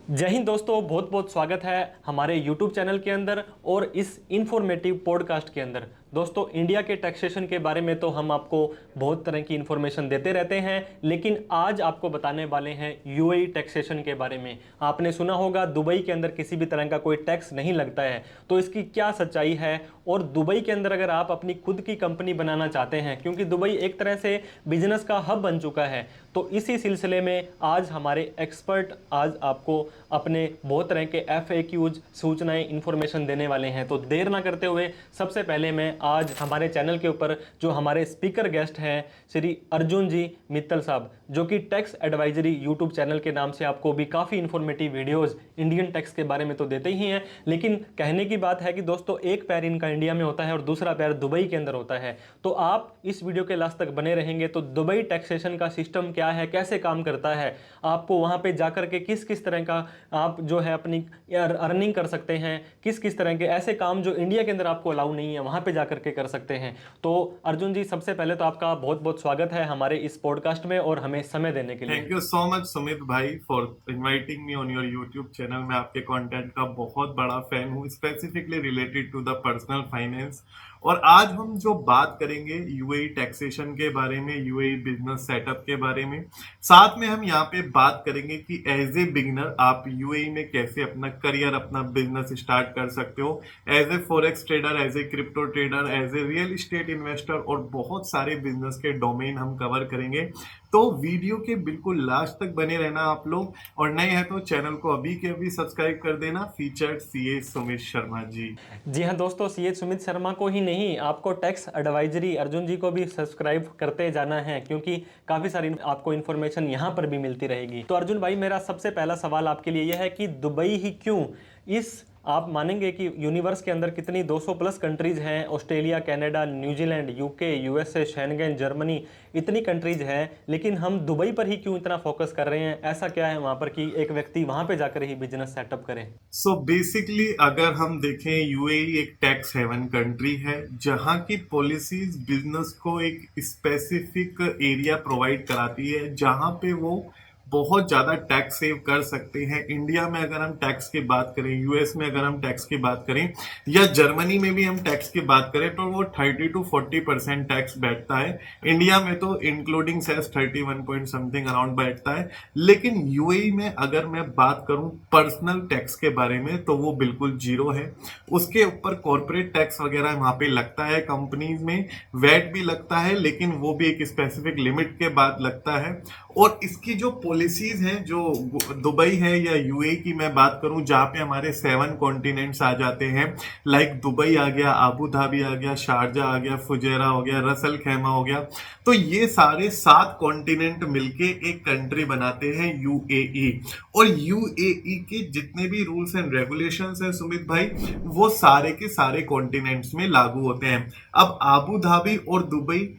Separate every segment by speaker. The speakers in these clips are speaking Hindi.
Speaker 1: जय हिंद दोस्तों, बहुत बहुत स्वागत है हमारे YouTube चैनल के अंदर और इस इंफॉर्मेटिव पॉडकास्ट के अंदर। दोस्तों, इंडिया के टैक्सेशन के बारे में तो हम आपको बहुत तरह की इन्फॉर्मेशन देते रहते हैं, लेकिन आज आपको बताने वाले हैं यूएई टैक्सेशन के बारे में। आपने सुना होगा दुबई के अंदर किसी भी तरह का कोई टैक्स नहीं लगता है, तो इसकी क्या सच्चाई है। और दुबई के अंदर अगर आप अपनी खुद की कंपनी बनाना चाहते हैं, क्योंकि दुबई एक तरह से बिजनेस का हब बन चुका है, तो इसी सिलसिले में आज हमारे एक्सपर्ट आज आपको अपने बहुत तरह के FAQs सूचनाएं इन्फॉर्मेशन देने वाले हैं। तो देर ना करते हुए सबसे पहले मैं आज हमारे चैनल के ऊपर जो हमारे स्पीकर गेस्ट हैं श्री अर्जुन जी मित्तल साहब, जो कि टैक्स एडवाइजरी यूट्यूब चैनल के नाम से आपको भी काफ़ी इन्फॉर्मेटिव वीडियोस इंडियन टैक्स के बारे में तो देते ही हैं, लेकिन कहने की बात है कि दोस्तों एक पैर इनका इंडिया में होता है और दूसरा पैर दुबई के अंदर होता है। तो आप इस वीडियो के लास्ट तक बने रहेंगे तो दुबई टैक्सेशन का सिस्टम क्या है, कैसे काम करता है, आपको वहाँ पे जाकर के किस किस तरह का आप जो है अपनी अर्निंग कर सकते हैं, किस किस तरह के ऐसे काम जो इंडिया के अंदर आपको अलाउ नहीं है वहाँ पे जाकर के कर सकते हैं। तो अर्जुन जी, सबसे पहले तो आपका बहुत बहुत स्वागत है हमारे इस पॉडकास्ट में और हमें समय देने के लिए।
Speaker 2: Thank you so much Sumit भाई for inviting me on your YouTube channel. मैं आपके कंटेंट का बहुत बड़ा फैन हूँ, specifically related to the personal finance. और आज हम जो बात करेंगे यूएई टैक्सेशन के बारे में, यूएई बिजनेस सेटअप के बारे में। साथ में हम यहाँ पे बात करेंगे कि एज ए बिगिनर आप यूएई में कैसे अपना करियर, अपना बिजनेस स्टार्ट कर सकते हो, as a forex trader, as a crypto trader, as a real estate investor, और बहुत सारे बिजनेस के डोमेन हम कवर करेंगे। तो वीडियो के बिल्कुल लास्ट तक बने रहना आप लोग, और नए हैं तो चैनल को अभी के अभी सब्सक्राइब कर देना। Featured CA Sumit Sharma ji.
Speaker 1: जी हाँ दोस्तों, सीए सुमित शर्मा को ही नहीं, आपको टैक्स एडवाइजरी अर्जुन जी को भी सब्सक्राइब करते जाना है, क्योंकि काफ़ी सारी आपको इन्फॉर्मेशन यहाँ पर भी मिलती रहेगी। तो अर्जुन भाई, मेरा सबसे पहला सवाल आपके लिए यह है कि दुबई ही क्यों? इस आप मानेंगे कि यूनिवर्स के अंदर कितनी 200 प्लस कंट्रीज हैं, Australia, Canada, New Zealand, UK, USA, Schengen, Germany, इतनी कंट्रीज हैं, लेकिन हम दुबई पर ही क्यों इतना फोकस कर रहे हैं? ऐसा क्या है वहाँ पर कि एक व्यक्ति वहाँ पे जाकर ही बिजनेस सेटअप करे?
Speaker 2: सो बेसिकली अगर हम देखें, यूएई एक टैक्स हेवन कंट्री है जहां की पॉलिसीज बिजनेस को एक स्पेसिफिक एरिया प्रोवाइड कराती है जहां पे वो बहुत ज्यादा टैक्स सेव कर सकते हैं। इंडिया में अगर हम टैक्स की बात करें, यूएस में अगर हम टैक्स की बात करें, या जर्मनी में भी हम टैक्स की बात करें, तो वो 30 to 40% टैक्स बैठता है। इंडिया में तो including cess 31 point something around बैठता है। लेकिन यूएई में अगर मैं बात करूं पर्सनल टैक्स के बारे में, तो वो बिल्कुल जीरो है। उसके ऊपर कॉर्पोरेट टैक्स वगैरह वहां पे लगता है, कंपनीज में वैट भी लगता है, लेकिन वो भी एक स्पेसिफिक लिमिट के बाद लगता है। और इसकी जो पॉलिसीज हैं, जो दुबई है या यूएई की मैं बात करूं, जहां पे हमारे 7 कॉन्टिनेंट्स आ जाते हैं, लाइक दुबई आ गया, आबू धाबी आ गया, शारजा आ गया, फुजेरा हो गया, रसल खैमा हो गया, तो ये सारे 7 कॉन्टिनेंट मिलके एक कंट्री बनाते हैं यूएई। और यूएई के जितने भी रूल्स एंड रेगुलेशंस हैं सुमित भाई, वो सारे के सारे कॉन्टिनेंट्स में लागू होते हैं। अब आबू धाबी और दुबई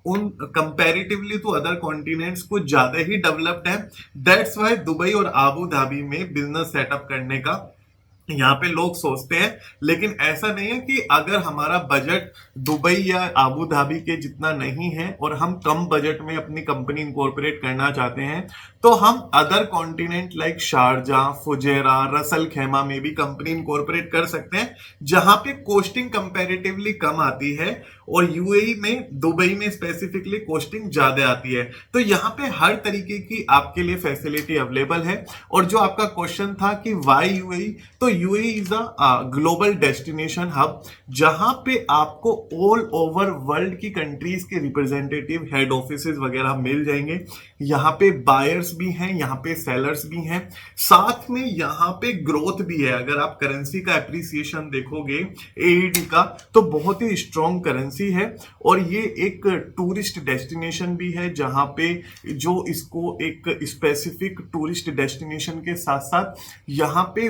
Speaker 2: उन कंपैरेटिवली तो अदर कॉन्टिनेंट्स को ज्यादा ही डेवलप्ड है। दैट्स वाई दुबई और आबू धाबी में बिजनेस सेटअप करने का यहाँ पे लोग सोचते हैं। लेकिन ऐसा नहीं है कि अगर हमारा बजट दुबई या आबू धाबी के जितना नहीं है और हम कम बजट में अपनी कंपनी इनकॉर्पोरेट करना चाहते हैं, तो हम other continent like Sharjah, Fujairah, Ras Al Khaimah में भी कंपनी इनकॉर्पोरेट कर सकते हैं, जहां पे कॉस्टिंग कंपैरेटिवली कम आती है। और यूएई में, दुबई में स्पेसिफिकली कॉस्टिंग ज्यादा आती है। तो यहाँ पे हर तरीके की आपके लिए फैसिलिटी अवेलेबल है। और जो आपका क्वेश्चन था कि वाई यूएई, तो UAE is a global destination hub, जहां पे आपको ऑल ओवर वर्ल्ड की कंट्रीज के रिप्रेजेंटेटिव हेड ऑफिसेज वगैरह मिल जाएंगे। यहाँ पे बायर्स भी हैं, यहाँ पे सेलर्स भी हैं, साथ में यहाँ पे ग्रोथ भी है। अगर आप करेंसी का एप्रिसिएशन देखोगे एईडी का, तो बहुत ही स्ट्रॉन्ग करेंसी है। और ये एक टूरिस्ट डेस्टिनेशन भी है, जहां पे जो इसको एक स्पेसिफिक टूरिस्ट डेस्टिनेशन के साथ साथ यहाँ पे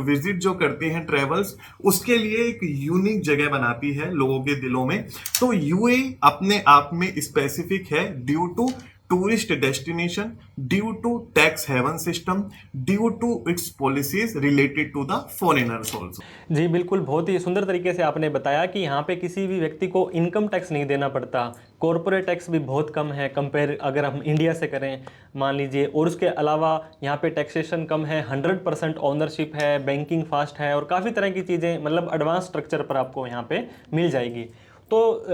Speaker 2: विजिट जो करते हैं ट्रेवल्स, उसके लिए एक यूनिक जगह बनाती है लोगों के दिलों में। तो यूएई अपने आप में स्पेसिफिक है due to tourist destination, due to tax haven system, due to its policies related to the foreigners also.
Speaker 1: जी बिल्कुल, बहुत ही सुंदर तरीके से आपने बताया कि यहाँ पे किसी भी व्यक्ति को इनकम टैक्स नहीं देना पड़ता, कॉरपोरेट टैक्स भी बहुत कम है कंपेयर अगर हम इंडिया से करें मान लीजिए, और उसके अलावा यहाँ पे टैक्सेशन कम है, 100% ओनरशिप है, बैंकिंग फास्ट है और काफ़ी तरह की चीज़ें मतलब एडवांस स्ट्रक्चर पर आपको यहाँ पे मिल जाएगी। तो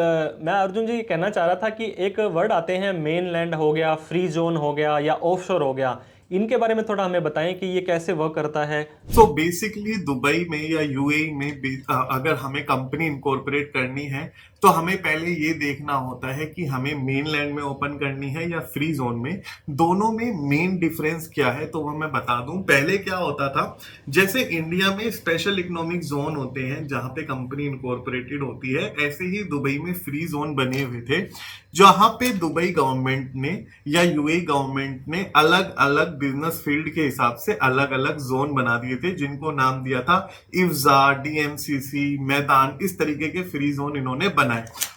Speaker 1: मैं अर्जुन जी कहना चाह रहा था कि एक वर्ड आते हैं मेन लैंड हो गया, फ्री जोन हो गया या ऑफशोर हो गया, इनके बारे में थोड़ा हमें बताएं कि ये कैसे वर्क करता है।
Speaker 2: तो बेसिकली दुबई में या यूएई में अगर हमें कंपनी इनकॉर्पोरेट करनी है तो हमें पहले ये देखना होता है कि हमें मेन लैंड में ओपन करनी है या फ्री जोन में, दोनों में मेन डिफरेंस क्या है तो वो मैं बता दूं। पहले क्या होता था, जैसे इंडिया में स्पेशल इकोनॉमिक जोन होते हैं जहां पे कंपनी इनकॉर्पोरेटेड होती है, ऐसे ही दुबई में फ्री जोन बने हुए थे जहां पे दुबई गवर्नमेंट ने या यूएई गवर्नमेंट ने अलग अलग बिजनेस फील्ड के हिसाब से अलग अलग जोन बना दिए थे जिनको नाम दिया था इफ्जा, डीएमसीसी, मैदान, इस तरीके के फ्री जोन इन्होंने बनाए।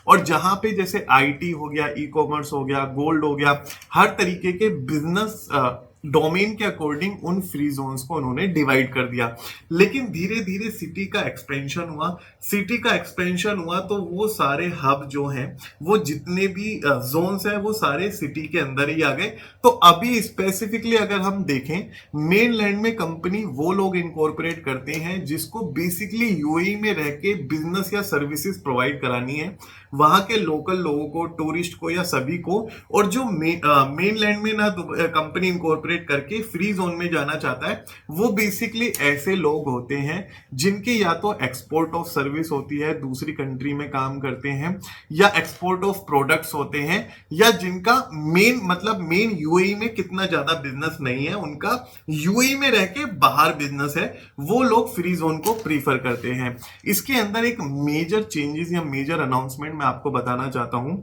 Speaker 2: और जहां पे जैसे आईटी हो गया, ई कॉमर्स हो गया, गोल्ड हो गया, हर तरीके के बिजनेस डोमेन के अकॉर्डिंग उन फ्री जोन्स को उन्होंने डिवाइड कर दिया। लेकिन धीरे धीरे सिटी का एक्सपेंशन हुआ तो वो सारे हब जो हैं, वो जितने भी जोन्स हैं वो सारे सिटी के अंदर ही आ गए। तो अभी स्पेसिफिकली अगर हम देखें, मेन लैंड में कंपनी वो लोग इनकॉर्पोरेट करते हैं जिसको बेसिकली यूएई में रह के बिजनेस या सर्विसेज प्रोवाइड करानी है वहां के लोकल लोगों को, टूरिस्ट को या सभी को। और जो मेन लैंड में ना कंपनी इनकॉर्पोरेट करके फ्री जोन में जाना चाहता है, वो बेसिकली ऐसे लोग होते हैं जिनके या तो एक्सपोर्ट ऑफ सर्विस होती है, दूसरी कंट्री में काम करते हैं, या एक्सपोर्ट ऑफ प्रोडक्ट्स होते हैं, या जिनका मेन यूएई में कितना ज्यादा बिजनेस नहीं है, उनका यूएई में रह के बाहर बिजनेस है, वो लोग फ्री जोन को प्रीफर करते हैं। इसके अंदर एक मेजर चेंजेस या मेजर अनाउंसमेंट मैं आपको बताना चाहता हूं।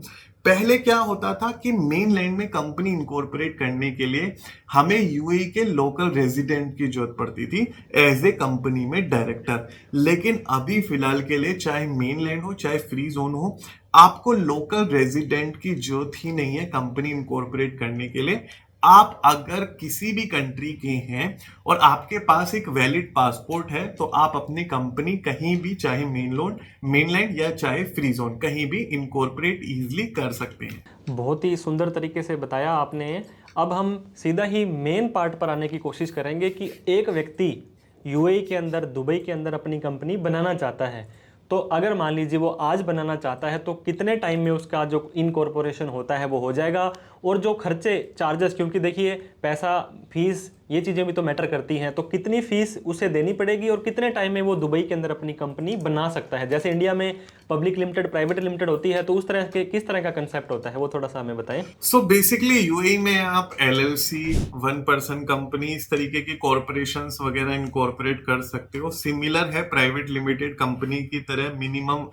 Speaker 2: पहले क्या होता था कि मेन लैंड में कंपनी इनकॉर्पोरेट करने के लिए हमें यूएई के लोकल रेजिडेंट की जरूरत पड़ती थी एज ए कंपनी में डायरेक्टर। लेकिन अभी फिलहाल के लिए चाहे मेन लैंड हो चाहे फ्री जोन हो, आपको लोकल रेजिडेंट की जरूरत ही नहीं है कंपनी इनकॉर्पोरेट करने के लिए। आप अगर किसी भी कंट्री के हैं और आपके पास एक वैलिड पासपोर्ट है तो आप अपनी कंपनी कहीं भी, चाहे मेनलैंड या चाहे फ्री जोन, कहीं भी इनकॉर्पोरेट इजीली कर सकते हैं।
Speaker 1: बहुत ही सुंदर तरीके से बताया आपने। अब हम सीधा ही मेन पार्ट पर आने की कोशिश करेंगे कि एक व्यक्ति यूएई के अंदर, दुबई के अंदर अपनी कंपनी बनाना चाहता है, तो अगर मान लीजिए वो आज बनाना चाहता है तो कितने टाइम में उसका जो इनकॉर्पोरेशन होता है वो हो जाएगा, और जो खर्चे, चार्जेस, क्योंकि देखिए पैसा, फीस, ये चीज़ें भी तो मैटर करती हैं, तो कितनी फीस उसे देनी पड़ेगी और कितने टाइम में वो दुबई के अंदर अपनी कंपनी बना सकता है। जैसे इंडिया में पब्लिक लिमिटेड, प्राइवेट लिमिटेड होती है, तो उस तरह के किस तरह का कंसेप्ट होता है वो थोड़ा सा हमें बताएं।
Speaker 2: सो बेसिकली यूएई में आप एलएलसी, वन पर्सन कंपनी, इस तरीके की कॉर्पोरेशंस वगैरह इनकॉर्पोरेट कर सकते हो। सिमिलर है प्राइवेट लिमिटेड कंपनी की तरह। मिनिमम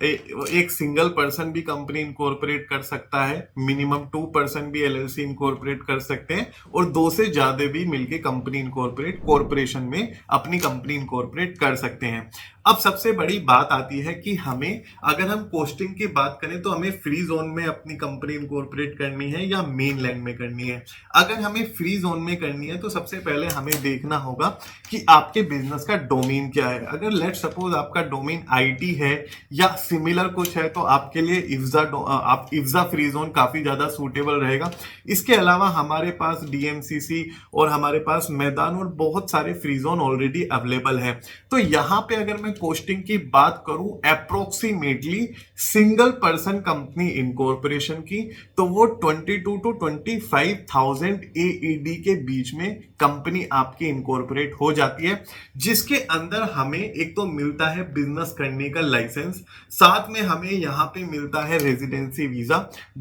Speaker 2: एक सिंगल पर्सन भी कंपनी इनकॉर्पोरेट कर सकता है, मिनिमम 2 पर्सन भी एलएलसी इनकॉर्पोरेट कर सकते हैं, और 2 से ज्यादा भी मिलके कंपनी इनकॉर्पोरेट कॉर्पोरेशन में अपनी कंपनी इनकॉर्पोरेट कर सकते हैं। अब सबसे बड़ी बात आती है कि हमें, अगर हम कोस्टिंग की बात करें तो हमें फ्री जोन में अपनी कंपनी इनकॉर्पोरेट करनी है या मेन लैंड में करनी है। अगर हमें फ्री जोन में करनी है तो सबसे पहले हमें देखना होगा कि आपके बिजनेस का डोमेन क्या है। अगर लेट सपोज आपका डोमेन आईटी है या सिमिलर कुछ है तो आपके लिए इफ्जा फ्री जोन काफी ज्यादा सूटेबल रहेगा। इसके अलावा हमारे पास डीएमसीसी और हमारे पास मैदान और बहुत सारे फ्री जोन ऑलरेडी अवेलेबल है। तो यहां पे अगर मैं कोस्टिंग की बात करूं approximately single person company incorporation की, तो वो 22 to 25,000 एईडी के बीच में कंपनी आपकी इनकॉर्पोरेट हो जाती है, जिसके अंदर हमें एक तो मिलता है बिजनेस करने का लाइसेंस, साथ में हमें यहां पे मिलता है रेजिडेंसी वीजा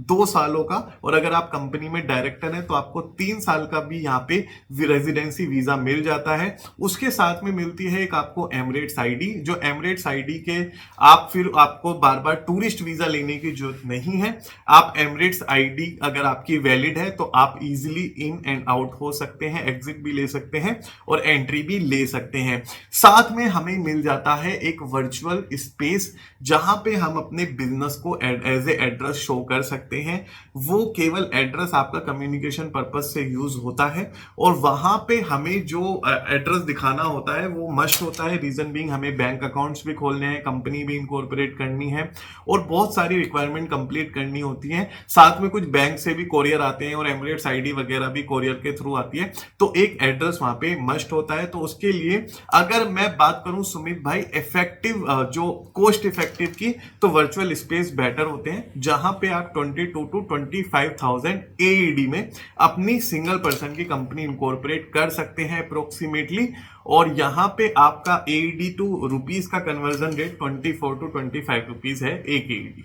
Speaker 2: 2 सालों का, और अगर आप कंपनी में डायरेक्टर हैं तो आपको 3 साल का भी यहां पे रेजिडेंसी वीजा मिल जाता है। उसके साथ में मिलती है एक आपको एमिरेट्स आईडी, जो एमिरेट्स आईडी के आपको बार बार टूरिस्ट वीजा लेने की जरूरत नहीं है। आप एमिरेट्स आईडी अगर आपकी वैलिड है तो आप इजीली इन एंड आउट हो सकते हैं, एग्जिट भी ले सकते हैं और एंट्री भी ले सकते हैं। साथ में हमें मिल जाता है एक वर्चुअल स्पेस जहां पे हम अपने बिजनेस को एज ए एड्रेस शो कर सकते हैं। वो केवल एड्रेस आपका कम्युनिकेशन पर्पस से यूज होता है, और वहां पे हमें जो एड्रेस दिखाना होता है वो मस्ट होता है। रीजन बीइंग हमें बैंक बैंक अकाउंट्स भी खोलने हैं, कंपनी भी इनकॉर्पोरेट करनी है और बहुत सारी रिक्वायरमेंट कंप्लीट करनी होती है। साथ में कुछ बैंक से भी कोरियर आते हैं और एमिरेट्स आईडी वगैरह भी कोरियर के थ्रू आती है, तो एक एड्रेस वहां पे मस्ट होता है। तो उसके लिए अगर मैं बात करूं सुमित भाई इफेक्टिव जो कॉस्ट इफेक्टिव की, तो वर्चुअल स्पेस बेटर होते हैं, जहां पे आप 22 टू 25,000 एईडी में अपनी सिंगल पर्सन की कंपनी इनकॉर्पोरेट कर सकते हैं अप्रोक्सीमेटली। और यहां पे आपका एईडी टू रुपीस का कन्वर्जन रेट 24 टू 25 रुपीस है एक एईडी।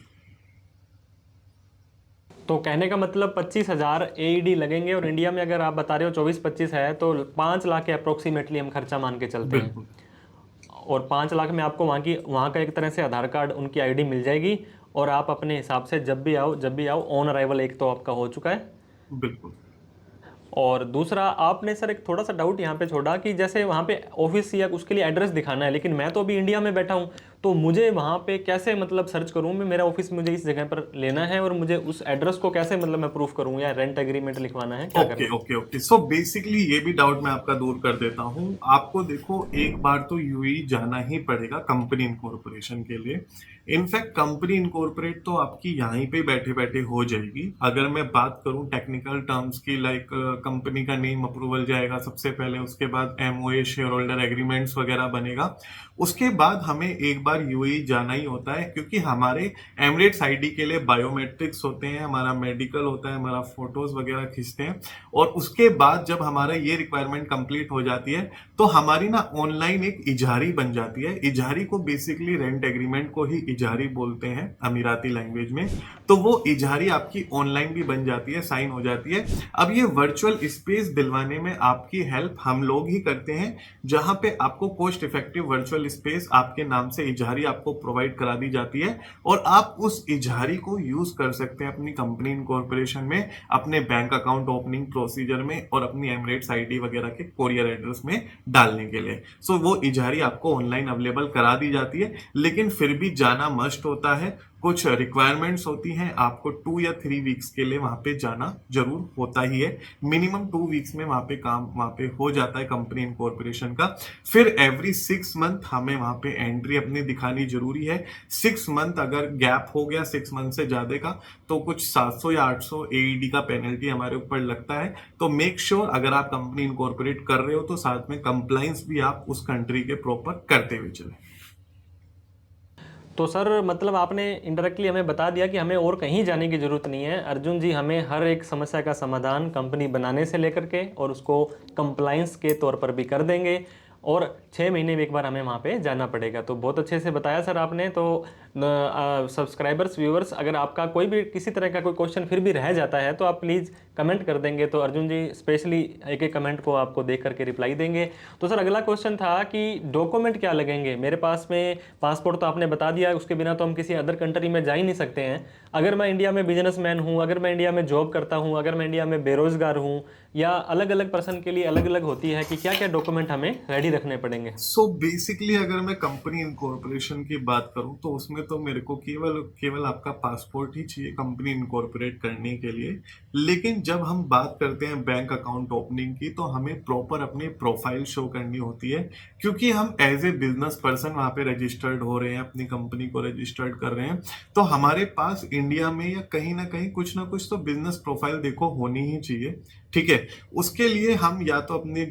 Speaker 1: तो कहने का मतलब 25,000 एईडी लगेंगे, और इंडिया में अगर आप बता रहे हो 24-25 है तो 5 लाख के अप्रोक्सीमेटली हम खर्चा मान के चलते हैं। और 5 लाख में आपको वहाँ का एक तरह से आधार कार्ड, उनकी आईडी मिल जाएगी, और आप अपने हिसाब से जब भी आओ ऑन अराइवल एक तो आपका हो चुका है।
Speaker 2: बिल्कुल।
Speaker 1: और दूसरा आपने सर एक थोड़ा सा डाउट यहाँ पे छोड़ा कि जैसे वहाँ पे ऑफिस या उसके लिए एड्रेस दिखाना है, लेकिन मैं तो अभी इंडिया में बैठा हूँ, तो मुझे वहाँ पे कैसे मतलब सर्च करूँ मैं, मेरा ऑफिस मुझे इस जगह पर लेना है और मुझे उस एड्रेस को कैसे मतलब मैं प्रूफ करूँ, या रेंट एग्रीमेंट लिखवाना है, क्या करना है?
Speaker 2: ओके सो बेसिकली ये भी डाउट मैं आपका दूर कर देता हूँ। आपको देखो एक बार तो यूएई जाना ही पड़ेगा कंपनी इनकॉर्पोरेशन के लिए। इनफैक्ट कंपनी इनकॉर्पोरेट तो आपकी यहीं पे बैठे बैठे हो जाएगी। अगर मैं बात करूं टेक्निकल टर्म्स की, लाइक कंपनी का नेम अप्रूवल जाएगा सबसे पहले, उसके बाद एमओए शेयर होल्डर एग्रीमेंट्स वगैरह बनेगा, उसके बाद हमें एक बार यूएई जाना ही होता है, क्योंकि हमारे एमिरेट्स आईडी के लिए बायोमेट्रिक्स होते हैं, हमारा मेडिकल होता है, हमारा फोटोज वगैरह खींचते हैं। और उसके बाद जब हमारा ये रिक्वायरमेंट कंप्लीट हो जाती है तो हमारी ना ऑनलाइन एक इजारी बन जाती है। इजारी को बेसिकली रेंट एग्रीमेंट को ही इजारी बोलते हैं अमीराती लैंग्वेज में। तो वो इजारी आपकी ऑनलाइन भी बन जाती है, साइन हो जाती है। अब ये वर्चुअल स्पेस दिलवाने में आपकी हेल्प हम लोग ही करते हैं, जहां पे आपको कॉस्ट इफेक्टिव वर्चुअल स्पेस आपके नाम से इजारी आपको प्रोवाइड करा दी जाती है, और आप उस इजारी को यूज कर सकते हैं अपनी कंपनी इनकॉर्पोरेशन में, अपने बैंक अकाउंट ओपनिंग प्रोसीजर में, और अपनी एमिरेट्स आईडी वगैरह के कोरियर एड्रेस में डालने के लिए। सो वो इजारी आपको ऑनलाइन अवेलेबल करा दी जाती है, लेकिन फिर भी जाना मस्ट होता है। कुछ रिक्वायरमेंट्स होती हैं, आपको 2 या 3 वीक्स के लिए वहां पे जाना जरूर होता ही है। मिनिमम 2 वीक्स में वहां पे काम वहां पे हो जाता है कंपनी इनकॉर्पोरेशन का। फिर एवरी 6 मंथ हमें वहां पे एंट्री अपनी दिखानी जरूरी है। 6 मंथ अगर गैप हो गया 6 मंथ से ज्यादा का, तो कुछ 700 या 800 एईडी का पेनल्टी हमारे ऊपर लगता है। तो मेक श्योर अगर आप कंपनी इनकॉर्पोरेट कर रहे हो तो साथ में कंप्लाइंस भी आप उस कंट्री के प्रॉपर करते हुए चले।
Speaker 1: तो सर मतलब आपने इनडायरेक्टली हमें बता दिया कि हमें और कहीं जाने की ज़रूरत नहीं है। अर्जुन जी हमें हर एक समस्या का समाधान कंपनी बनाने से लेकर के और उसको कंप्लाइंस के तौर पर भी कर देंगे, और 6 महीने में एक बार हमें वहाँ पे जाना पड़ेगा। तो बहुत अच्छे से बताया सर आपने। तो सब्सक्राइबर्स व्यूअर्स, अगर आपका कोई भी किसी तरह का कोई क्वेश्चन फिर भी रह जाता है तो आप प्लीज़ कमेंट कर देंगे, तो अर्जुन जी स्पेशली एक एक कमेंट को आपको देख करके रिप्लाई देंगे। तो सर अगला क्वेश्चन था कि डॉक्यूमेंट क्या लगेंगे। मेरे पास में पासपोर्ट तो आपने बता दिया, उसके बिना तो हम किसी अदर कंट्री में जा ही नहीं सकते हैं। अगर मैं इंडिया में बिजनेसमैन हूँ, अगर मैं इंडिया में जॉब करता हूँ, अगर मैं इंडिया में बेरोजगार हूँ, या अलग अलग पर्सन के लिए अलग अलग होती है कि क्या क्या डॉक्यूमेंट हमें रेडी रखने पड़ेंगे?
Speaker 2: सो बेसिकली अगर मैं कंपनी इनकॉर्पोरेशन की बात करूं तो उसमें तो मेरे को केवल आपका पासपोर्ट ही चाहिए कंपनी इनकॉर्पोरेट करने के लिए। लेकिन जब हम बात करते हैं बैंक अकाउंट ओपनिंग की, तो हमें प्रॉपर अपनी प्रोफाइल शो करनी होती है, क्योंकि हम एज ए बिजनेस पर्सन वहां पे रजिस्टर्ड हो रहे हैं, अपनी कंपनी को रजिस्टर्ड कर रहे हैं। तो हमारे पास इंडिया में या कहीं ना कहीं कुछ ना कुछ तो बिजनेस प्रोफाइल देखो होनी ही चाहिए। ठीक है, उसके लिए हम या तो अपनी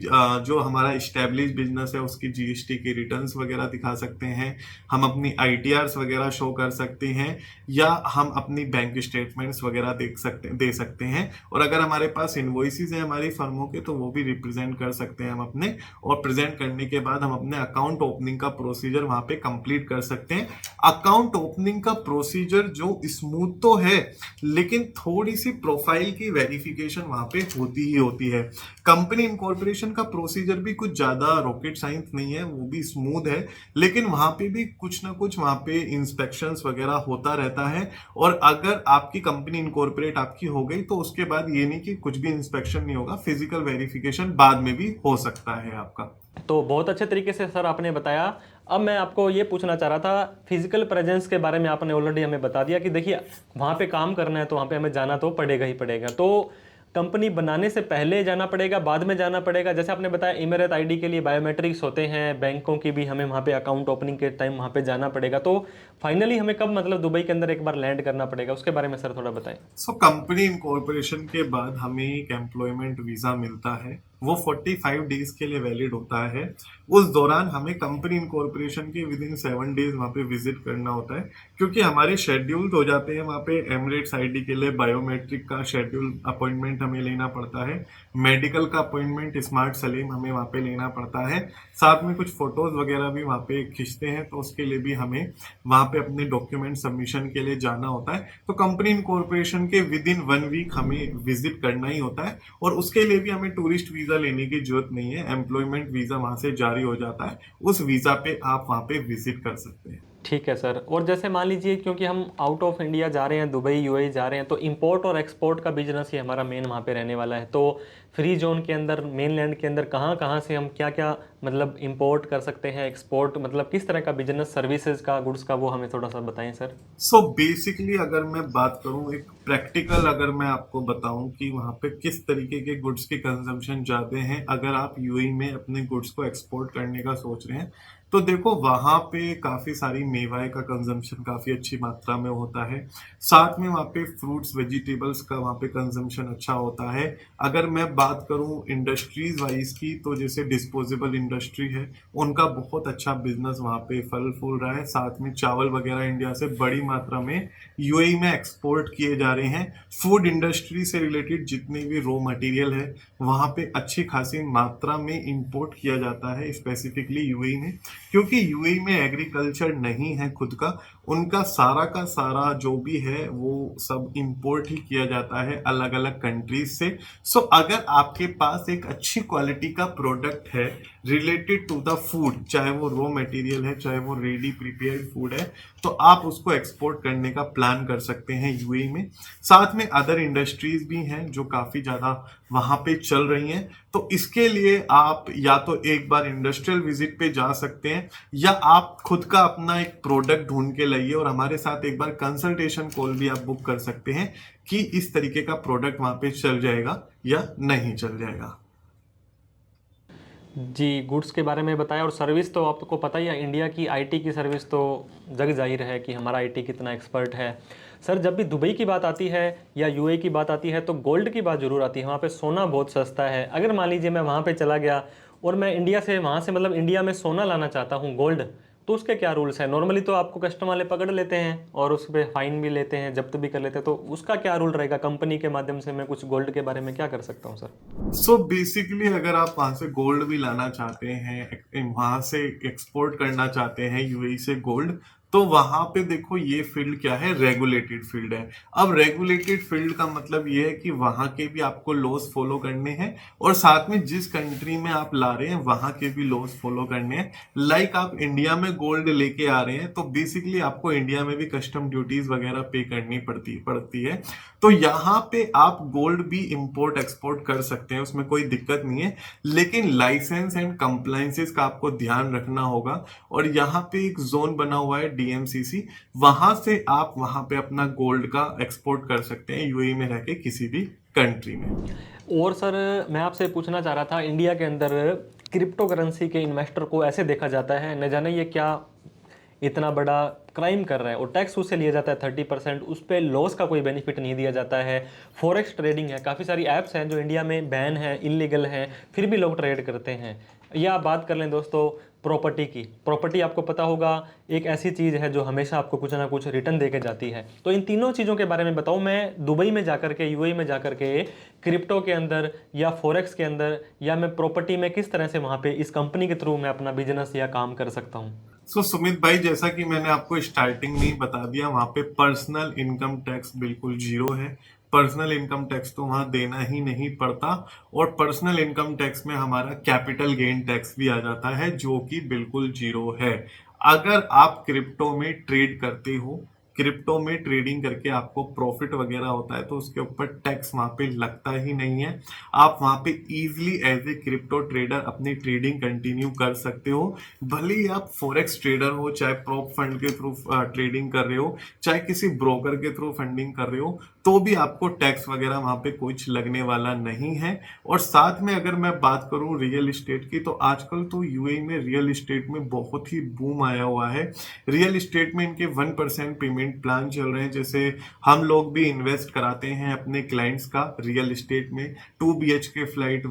Speaker 2: जो हमारा इस्टेब्लिश बिजनेस है उसकी जीएसटी की रिटर्न्स वगैरह दिखा सकते हैं, हम अपनी आईटीआर्स वगैरह शो कर सकते हैं, या हम अपनी बैंक स्टेटमेंट्स वगैरह दे सकते हैं। और अगर हमारे पास इनवॉइसेस हैं हमारी फर्मों के, तो वो भी रिप्रेजेंट कर सकते हैं हम अपने, और प्रेजेंट करने के बाद हम अपने अकाउंट ओपनिंग का प्रोसीजर वहां पे कंप्लीट कर सकते हैं। अकाउंट ओपनिंग का प्रोसीजर जो स्मूथ तो है, लेकिन थोड़ी सी प्रोफाइल की वेरिफिकेशन वहां पे होती ही होती है। कंपनी इनकॉर्पोरेशन का प्रोसीजर भी कुछ ज्यादा रॉकेट साइंस नहीं है, वो भी स्मूथ है, लेकिन वहां पे भी कुछ ना कुछ वहां पे इंस्पेक्शंस वगैरह होता रहता है। और अगर आपकी कंपनी इनकॉर्पोरेट आपकी हो गई तो उसके बाद ये नहीं कि कुछ भी इंस्पेक्शन नहीं होगा, फिजिकल वेरिफिकेशन बाद में भी हो सकता है आपका।
Speaker 1: तो बहुत अच्छे तरीके से सर आपने बताया। अब मैं आपको ये पूछना चाह रहा था, फिजिकल प्रेजेंस के बारे में आपने ऑलरेडी हमें बता दिया कि देखिए वहाँ पे काम करना है तो वहाँ पे हमें जाना तो पड़ेगा ही पड़ेगा। तो कंपनी बनाने से पहले जाना पड़ेगा, बाद में जाना पड़ेगा? जैसे आपने बताया इमारत आईडी के लिए बायोमेट्रिक्स होते हैं, बैंकों की भी हमें वहाँ पे अकाउंट ओपनिंग के टाइम वहाँ पे जाना पड़ेगा, तो फाइनली हमें कब मतलब दुबई के अंदर एक बार लैंड करना पड़ेगा, उसके बारे में सर थोड़ा बताएं।
Speaker 2: सो कंपनी इनकॉर्पोरेशन के बाद हमें एक एम्प्लॉयमेंट वीजा मिलता है, वो 45 डेज के लिए वैलिड होता है। उस दौरान हमें कंपनी इनकॉर्पोरेशन के विद इन 7 डेज वहाँ पे विजिट करना होता है, क्योंकि हमारे शेड्यूल हो जाते हैं वहाँ पे। एमिरेट्स आईडी के लिए बायोमेट्रिक का शेड्यूल अपॉइंटमेंट हमें लेना पड़ता है, मेडिकल का अपॉइंटमेंट स्मार्ट सलीम हमें वहाँ पे लेना पड़ता है, साथ में कुछ फोटोज वगैरह भी वहाँ पे खींचते हैं, तो उसके लिए भी हमें वहाँ पे अपने डॉक्यूमेंट सबमिशन के लिए जाना होता है। तो कंपनी इनकॉर्पोरेशन के विद इन 1 वीक हमें विजिट करना ही होता है, और उसके लिए भी हमें टूरिस्ट वीजा लेने की जरूरत नहीं है, एम्प्लॉयमेंट वीजा वहां से जारी हो जाता है, उस वीजा पे आप वहां पे विजिट कर सकते हैं।
Speaker 1: ठीक है सर। और जैसे मान लीजिए क्योंकि हम आउट ऑफ इंडिया जा रहे हैं, दुबई यूएई जा रहे हैं, तो इंपोर्ट और एक्सपोर्ट का बिजनेस ही हमारा मेन वहाँ पे रहने वाला है। तो फ्री जोन के अंदर, मेनलैंड के अंदर कहाँ कहाँ से हम क्या क्या मतलब इंपोर्ट कर सकते हैं, एक्सपोर्ट मतलब किस तरह का बिजनेस, सर्विसेज का, गुड्स का, वो हमें थोड़ा सा बताएं सर।
Speaker 2: सो बेसिकली अगर मैं बात करूं एक प्रैक्टिकल, अगर मैं आपको बताऊं कि वहां पे किस तरीके के गुड्स की कंजम्पशन ज्यादा है, अगर आप यूएई में अपने गुड्स को एक्सपोर्ट करने का सोच रहे हैं, तो देखो वहां पे काफी सारी मेवाए का कंजम्पशन काफी अच्छी मात्रा में होता है। साथ में वहाँ पे फ्रूट्स वेजिटेबल्स का वहाँ पे कंजम्पशन अच्छा होता है। अगर मैं बात करूँ इंडस्ट्रीज वाइज की, तो जैसे डिस्पोजेबल इंडस्ट्री है, उनका बहुत अच्छा बिजनेस वहाँ पे फल फूल रहा है। साथ में चावल वगैरह इंडिया से बड़ी मात्रा में यूएई में एक्सपोर्ट किए जा रहे हैं। फूड इंडस्ट्री से रिलेटेड जितने भी रॉ मटेरियल है वहाँ पे अच्छी खासी मात्रा में इंपोर्ट किया जाता है, स्पेसिफिकली यूएई में, क्योंकि यूएई में एग्रीकल्चर नहीं है खुद का, उनका सारा का सारा जो भी है वो सब इंपोर्ट ही किया जाता है अलग अलग कंट्रीज से। सो अगर आपके पास एक अच्छी क्वालिटी का प्रोडक्ट है रिलेटेड टू द फूड, चाहे वो रॉ मटेरियल है, चाहे वो रेडी प्रिपेयर्ड फूड है, तो आप उसको एक्सपोर्ट करने का प्लान कर सकते हैं यूएई में। साथ में अदर इंडस्ट्रीज भी हैं जो काफी ज्यादा वहां पे चल रही हैं, तो इसके लिए आप या तो एक बार इंडस्ट्रियल विजिट पे जा सकते हैं, या आप खुद का अपना एक प्रोडक्ट ढूंढ के लाइए और हमारे साथ एक बार कंसल्टेशन कॉल भी आप बुक कर सकते हैं कि इस तरीके का प्रोडक्ट वहां पे चल जाएगा या नहीं चल जाएगा।
Speaker 1: जी, गुड्स के बारे में बताया, और सर्विस तो आपको पता ही है, इंडिया की आईटी की सर्विस तो जग जाहिर है कि हमारा आईटी कितना एक्सपर्ट है। सर जब भी दुबई की बात आती है या यूएई की बात आती है तो गोल्ड की बात ज़रूर आती है। वहाँ पे सोना बहुत सस्ता है। अगर मान लीजिए मैं वहाँ पे चला गया और मैं इंडिया से, वहाँ से मतलब इंडिया में सोना लाना चाहता हूँ, गोल्ड, तो उसके क्या रूल्स हैं? नॉर्मली तो आपको कस्टम वाले पकड़ लेते हैं और उस पर फाइन भी लेते हैं, जब्त भी कर लेते हैं, तो उसका क्या रूल रहेगा? कंपनी के माध्यम से मैं कुछ गोल्ड के बारे में क्या कर सकता हूँ सर?
Speaker 2: सो बेसिकली अगर आप वहां से गोल्ड भी लाना चाहते हैं, वहां से एक्सपोर्ट करना चाहते हैं यूएई से गोल्ड, तो वहां पे देखो ये फील्ड क्या है, रेगुलेटेड फील्ड है। अब रेगुलेटेड फील्ड का मतलब ये है कि वहां के भी आपको लॉस फॉलो करने हैं, और साथ में जिस कंट्री में आप ला रहे हैं वहां के भी लॉस फॉलो करने हैं। लाइक आप इंडिया में गोल्ड लेके आ रहे हैं, तो बेसिकली आपको इंडिया में भी कस्टम ड्यूटीज वगैरह पे करनी पड़ती है। तो यहाँ पे आप गोल्ड भी इंपोर्ट एक्सपोर्ट कर सकते हैं, उसमें कोई दिक्कत नहीं है, लेकिन लाइसेंस एंड कंप्लायंसेस का आपको ध्यान रखना होगा। और यहाँ पे एक जोन बना हुआ है डीएमसीसी, वहां से आप वहां पे अपना गोल्ड का एक्सपोर्ट कर सकते हैं यूएई में रह के किसी भी कंट्री में।
Speaker 1: और सर मैं आपसे पूछना चाह रहा था, इंडिया के अंदर क्रिप्टो करेंसी के इन्वेस्टर को ऐसे देखा जाता है, न जाने ये क्या इतना बड़ा क्राइम कर रहा है, और टैक्स उससे लिया जाता है 30%, उस पर लॉस का कोई बेनिफिट नहीं दिया जाता है। फॉरेक्स ट्रेडिंग है, काफ़ी सारी ऐप्स हैं जो इंडिया में बैन है, इलीगल हैं, फिर भी लोग ट्रेड करते हैं। या बात कर लें दोस्तों प्रॉपर्टी की, प्रॉपर्टी आपको पता होगा एक ऐसी चीज़ है जो हमेशा आपको कुछ ना कुछ रिटर्न दे के जाती है। तो इन तीनों चीज़ों के बारे में बताऊँ, मैं दुबई में जाकर के, यूएई में जाकर के, क्रिप्टो के अंदर या फॉरेक्स के अंदर या मैं प्रॉपर्टी में किस तरह से वहाँ पे इस कंपनी के थ्रू मैं अपना बिजनेस या काम कर सकता हूँ?
Speaker 2: सो सुमित भाई, जैसा कि मैंने आपको स्टार्टिंग में ही बता दिया, वहां पे पर्सनल इनकम टैक्स बिल्कुल जीरो है। पर्सनल इनकम टैक्स तो वहां देना ही नहीं पड़ता, और पर्सनल इनकम टैक्स में हमारा कैपिटल गेन टैक्स भी आ जाता है जो कि बिल्कुल जीरो है। अगर आप क्रिप्टो में ट्रेड करते हो, क्रिप्टो में ट्रेडिंग करके आपको प्रॉफिट वगैरह होता है तो उसके ऊपर टैक्स वहां पे लगता ही नहीं है। आप वहां पे easily as a crypto trader अपनी ट्रेडिंग कंटिन्यू कर सकते हो। भले ही आप फॉरेक्स ट्रेडर हो, चाहे प्रॉप फंड के थ्रू ट्रेडिंग कर रहे हो, चाहे किसी ब्रोकर के थ्रू फंडिंग कर रहे हो, तो भी आपको टैक्स वगैरह वहां पे कुछ लगने वाला नहीं है। और साथ में अगर मैं बात करूं रियल एस्टेट की, तो आजकल तो यूएई में रियल एस्टेट में बहुत ही बूम आया हुआ है। रियल एस्टेट में इनके 1% पेमेंट प्लान चल रहे हैं। जैसे हम लोग भी इन्वेस्ट कराते हैं अपने क्लाइंट्स का रियल एस्टेट में, 2 BHK flat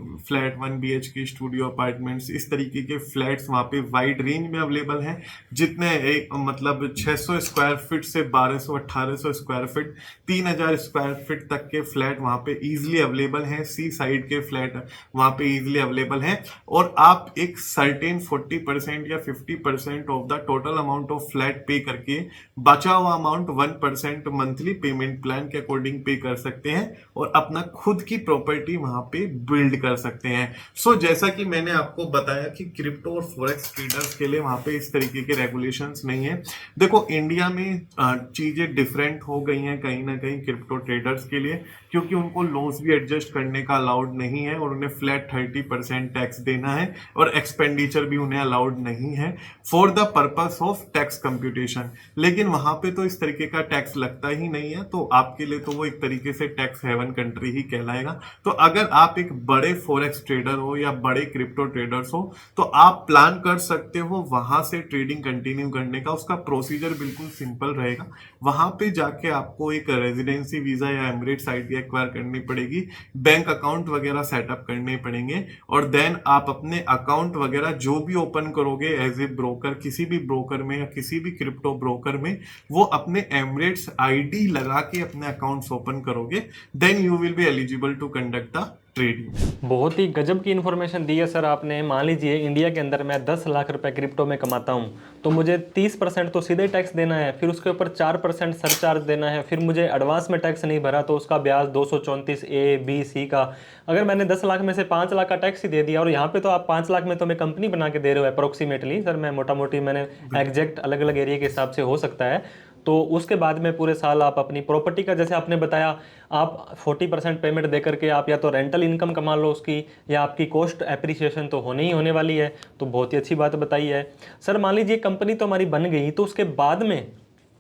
Speaker 2: 1 BHK studio apartments, इस तरीके के फ्लैट्स वहां पे वाइड रेंज में अवेलेबल हैं। जितने एक मतलब 600 स्क्वायर फीट से 1200-1800 स्क्वायर फीट, 3000 स्क्वायर फीट तक के फ्लैट वहां पे इजीली अवेलेबल हैं। सी साइड के फ्लैट वहां पे इजीली अवेलेबल हैं। और आप एक सर्टेन 40% या 50% of the total amount of flat पे करके बचा हुआ अमाउंट 1% मंथली पेमेंट प्लान के अकॉर्डिंग पे कर सकते हैं और अपना खुद की प्रॉपर्टी वहां पे बिल्ड कर सकते हैं। सो जैसा कि मैंने आपको बताया कि क्रिप्टो और फॉरेक्स ट्रेडर्स के लिए वहां पे इस तरीके के रेगुलेशंस नहीं है। देखो इंडिया में चीजें डिफरेंट हो गई हैं कहीं ना कहीं क्रिप्टो ट्रेडर्स के लिए, क्योंकि उनको लॉस भी एडजस्ट करने का अलाउड नहीं है और उन्हें फ्लैट 30% टैक्स देना है और एक्सपेंडिचर भी उन्हें अलाउड नहीं है for the purpose of tax computation. लेकिन वहां पे तो इस तरीके का टैक्स लगता ही नहीं है, तो आपके लिए तो वो एक तरीके से टैक्स हेवन कंट्री ही कहलाएगा। तो अगर आप एक बड़े फॉरेक्स ट्रेडर हो या बड़े क्रिप्टो ट्रेडर्स हो तो आप प्लान कर सकते हो वहां से ट्रेडिंग कंटिन्यू करने का। उसका प्रोसीजर बिल्कुल सिंपल रहेगा। वहां पे जाके आपको एक रेजिडेंसी वीजा या एमिरेट्स आईडी एक्वायर करनी पड़ेगी, बैंक अकाउंट वगैरह सेटअप करने पड़ेंगे और देन आप अपने अकाउंट वगैरह जो भी ओपन करोगे एज ए ब्रोकर, किसी भी ब्रोकर में या किसी भी क्रिप्टो ब्रोकर में, वो अपने एमिरेट्स आईडी लगा के अपने अकाउंट्स ओपन करोगे, then you will be eligible to conduct the trading.
Speaker 1: बहुत ही गजब की इन्फॉर्मेशन दी है सर आपने। मान लीजिए इंडिया के अंदर मैं 10 लाख रुपए क्रिप्टो में कमाता हूं, तो मुझे 30% तो सीधे टैक्स देना है, फिर उसके ऊपर 4% सरचार्ज देना है, फिर मुझे एडवांस में टैक्स नहीं भरा तो उसका ब्याज 234A, B, C का। अगर मैंने 10 लाख में से 5 लाख का टैक्स ही दे दिया, और यहाँ पे तो आप 5 लाख में तो मैं कंपनी बना के दे रहे हो अप्रोक्सीमेटली सर, मैं मोटा मोटी मैंने एग्जैक्ट अलग अलग एरिया के हिसाब से हो सकता है, तो उसके बाद में पूरे साल आप अपनी प्रॉपर्टी का, जैसे आपने बताया, आप 40% पेमेंट दे करके आप या तो रेंटल इनकम कमा लो उसकी, या आपकी कॉस्ट एप्रिसिएशन तो होने ही होने वाली है। तो बहुत ही अच्छी बात बताई है सर। मान लीजिए कंपनी तो हमारी बन गई, तो उसके बाद में,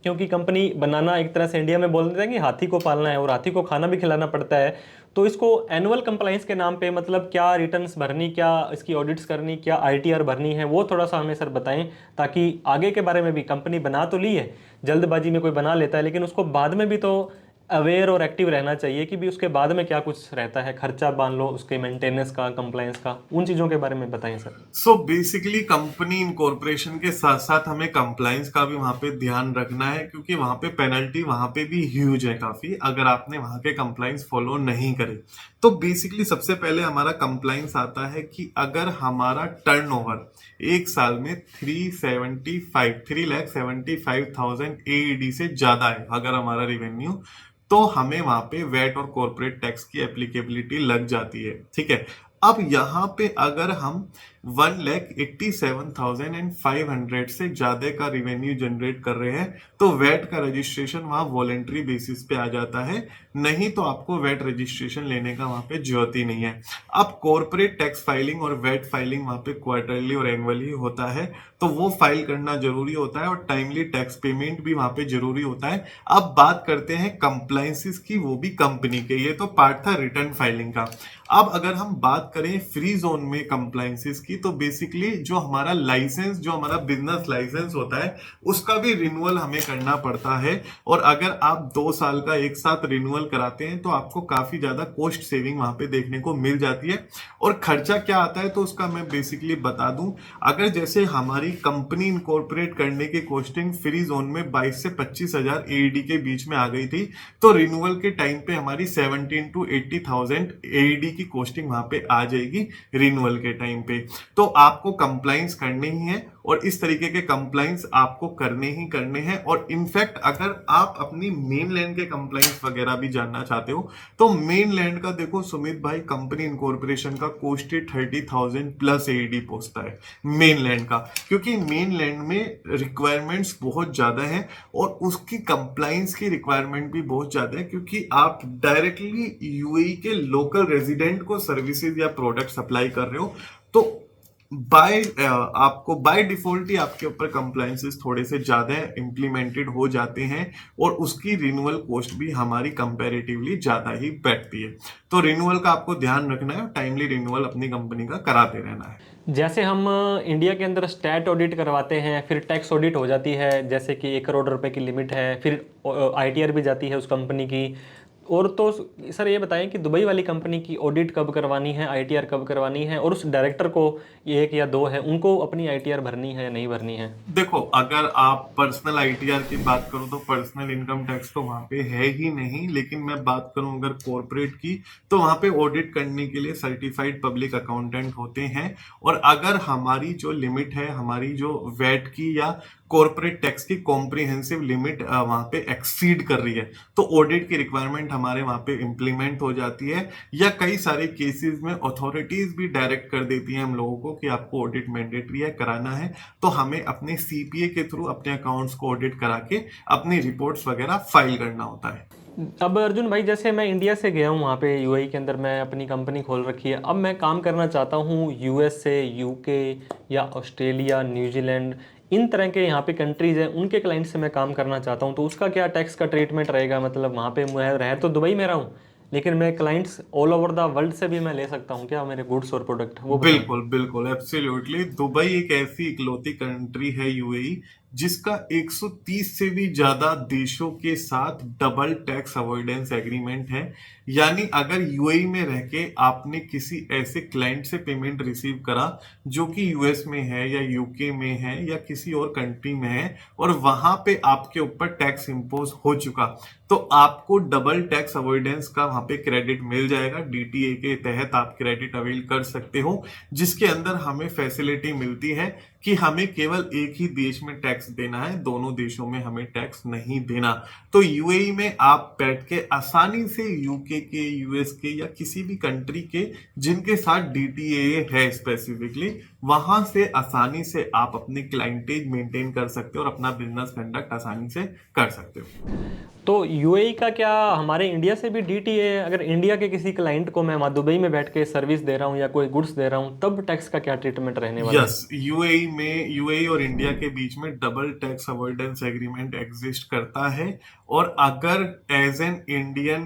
Speaker 1: क्योंकि कंपनी बनाना एक तरह से इंडिया में बोल देते हैं कि हाथी को पालना है और हाथी को खाना भी खिलाना पड़ता है, तो इसको एनुअल कंप्लाइंस के नाम पे मतलब क्या रिटर्न्स भरनी, क्या इसकी ऑडिट्स करनी, क्या ITR भरनी है, वो थोड़ा सा हमें सर बताएं, ताकि आगे के बारे में भी, कंपनी बना तो ली है, जल्दबाजी में कोई बना लेता है, लेकिन उसको बाद में भी तो अवेयर और एक्टिव रहना चाहिए कि भी उसके बाद में क्या कुछ रहता है, खर्चा मान लो उसके मेंटेनेंस का, कंप्लायंस का, उन चीज़ों के बारे में बताएं sir.
Speaker 2: So basically company incorporation के साथ साथ हमें कंप्लायंस का भी वहां पे ध्यान रखना है, क्योंकि वहां पे पेनल्टी वहां पे भी ह्यूज है काफी अगर आपने वहां के कंप्लायंस फॉलो नहीं करे। तो बेसिकली सबसे पहले हमारा कंप्लायंस आता है कि अगर हमारा टर्नओवर एक साल में 3,75,000 AED से ज्यादा है, अगर हमारा रेवेन्यू, तो हमें वहां पे वैट और कॉर्पोरेट टैक्स की एप्लीकेबिलिटी लग जाती है। ठीक है। अब यहां पे अगर हम 1,87,500 से ज्यादा का रिवेन्यू जनरेट कर रहे हैं तो वैट का रजिस्ट्रेशन वहां वॉलेंट्री बेसिस पे आ जाता है, नहीं तो आपको वैट रजिस्ट्रेशन लेने का वहां पे जरूरत ही नहीं है। अब कॉर्पोरेट टैक्स फाइलिंग और वैट फाइलिंग वहां पे क्वार्टरली और एनुअली होता है, तो वो फाइल करना जरूरी होता है और टाइमली टैक्स पेमेंट भी वहां पे जरूरी होता है। अब बात करते हैं कंप्लायंसेस की, वो भी कंपनी के। ये तो पार्ट था रिटर्न फाइलिंग का। अब अगर हम बात करें फ्री जोन में कंप्लायंसेस की, तो बेसिकली जो हमारा लाइसेंस, जो हमारा बिजनेस लाइसेंस होता है, उसका भी रिन्यूअल हमें करना पड़ता है। और अगर आप 2 साल का एक साथ रिन्यूअल कराते हैं तो आपको काफी ज्यादा कॉस्ट सेविंग वहां पे देखने को मिल जाती है। और खर्चा क्या आता है तो उसका मैं बेसिकली बता दूं। अगर जैसे हमारी कंपनी इनकॉर्पोरेट करने की कॉस्टिंग फ्री जोन में 22 से 25,000 AED के बीच में आ गई थी, तो रिन्यूअल के टाइम पे हमारी 17 to 80,000 AED की कॉस्टिंग वहां पे आ जाएगी रिन्यूअल के टाइम पे। तो आपको कंप्लाइंस करने ही है और इस तरीके के कंप्लाइंस आपको करने हैं। और इनफैक्ट अगर आप अपनी मेन लैंड के कंप्लाइंस वगैरह भी जानना चाहते हो तो मेन लैंड का देखो सुमित भाई, कंपनी इनकॉर्पोरेशन का कोस्ट 30,000 प्लस एडी पहुंचता है मेन लैंड का, क्योंकि मेन लैंड में रिक्वायरमेंट्स बहुत ज्यादा है और उसकी कंप्लाइंस की रिक्वायरमेंट भी बहुत ज्यादा है, क्योंकि आप डायरेक्टली यूएई के लोकल रेजिडेंट को सर्विसेज या प्रोडक्ट सप्लाई कर रहे हो। तो बाय डिफॉल्ट ही आपके ऊपर कंप्लायंसेस थोड़े से ज्यादा इंप्लीमेंटेड हो जाते हैं और उसकी रिन्यूअल कॉस्ट भी हमारी कंपैरेटिवली ज्यादा ही बैठती है। तो रिन्यूअल का आपको ध्यान रखना है, टाइमली रिन्यूअल अपनी कंपनी का कराते रहना है।
Speaker 1: जैसे हम इंडिया के अंदर स्टैट ऑडिट करवाते हैं, फिर टैक्स ऑडिट हो जाती है, जैसे कि 1 करोड़ रुपए की लिमिट है, फिर आईटीआर भी जाती है उस कंपनी की। और तो सर ये बताएं कि दुबई वाली कंपनी की ऑडिट कब करवानी है, आईटीआर कब करवानी है, और उस डायरेक्टर को 1 या 2 है उनको अपनी आईटीआर भरनी है या नहीं भरनी है?
Speaker 2: देखो, अगर आप पर्सनल आईटीआर की बात करो तो पर्सनल इनकम टैक्स तो वहां पे है ही नहीं, लेकिन मैं बात करूं अगर कॉर्पोरेट की तो वहां पे ऑडिट करने के लिए सर्टिफाइड पब्लिक अकाउंटेंट होते हैं। और अगर हमारी जो लिमिट है, हमारी जो वैट की या कॉर्पोरेट टैक्स की कॉम्प्रिहेंसिव लिमिट वहां पे एक्सीड कर रही है तो ऑडिट की रिक्वायरमेंट हमारे वहां पे इंप्लीमेंट हो जाती है, या कई सारे केसेस में अथॉरिटीज भी डायरेक्ट कर देती हैं हम लोगों को कि आपको ऑडिट मैंडेटरी है, कराना है। तो हमें अपने सीपीए के थ्रू अपने अकाउंट्स को ऑडिट करा के अपनी रिपोर्ट्स वगैरह फाइल करना होता है।
Speaker 1: अब अर्जुन भाई, जैसे मैं इंडिया से गया हूँ, वहाँ पे यूएई के अंदर मैं अपनी कंपनी खोल रखी है, अब मैं काम करना चाहता हूँ यूएस से, यूके या ऑस्ट्रेलिया, न्यूजीलैंड, इन तरह के यहाँ पे कंट्रीज़ हैं, उनके क्लाइंट से मैं काम करना चाहता हूँ, तो उसका क्या टैक्स का ट्रीटमेंट रहेगा? मतलब वहाँ पे मैं रह तो दुबई में रहा हूँ, लेकिन मैं clients all over the world से भी मैं ले सकता हूँ क्या मेरे गुड्स और प्रोडक्ट? वो बताएं।
Speaker 2: बिल्कुल बिल्कुल, एब्सोल्युटली। दुबई एक ऐसी इकलौती कंट्री है यूएई जिसका 130 से भी ज्यादा देशों के साथ डबल टैक्स अवॉइडेंस एग्रीमेंट है। यानी अगर यूएई में रह के आपने किसी ऐसे क्लाइंट से पेमेंट रिसीव करा जो कि यूएस में है या यूके में है या किसी और कंट्री में है और वहां पे आपके ऊपर टैक्स इंपोज हो चुका, तो आपको डबल टैक्स अवॉइडेंस का वहां पे क्रेडिट मिल जाएगा। डीटीए के तहत आप क्रेडिट अवेल कर सकते हो, जिसके अंदर हमें फैसिलिटी मिलती है कि हमें केवल एक ही देश में टैक्स देना है, दोनों देशों में हमें टैक्स नहीं देना। तो यूएई में आप बैठ के आसानी से यूके के, यूएस के या किसी भी कंट्री के जिनके साथ डीटीए है स्पेसिफिकली, वहां से आसानी से आप अपनी क्लाइंटेज मेंटेन कर सकते हो और अपना बिजनेस कंडक्ट आसानी से कर सकते हो।
Speaker 1: तो यूएई का क्या हमारे इंडिया से भी डीटीए है? अगर इंडिया के किसी क्लाइंट को मैं वहाँ दुबई में बैठ के सर्विस दे रहा हूँ या कोई गुड्स दे रहा हूँ, तब टैक्स का क्या ट्रीटमेंट रहने वाला है?
Speaker 2: यस, यूएई में, यूएई और इंडिया के बीच में double tax avoidance agreement exist करता है। और अगर एज एन इंडियन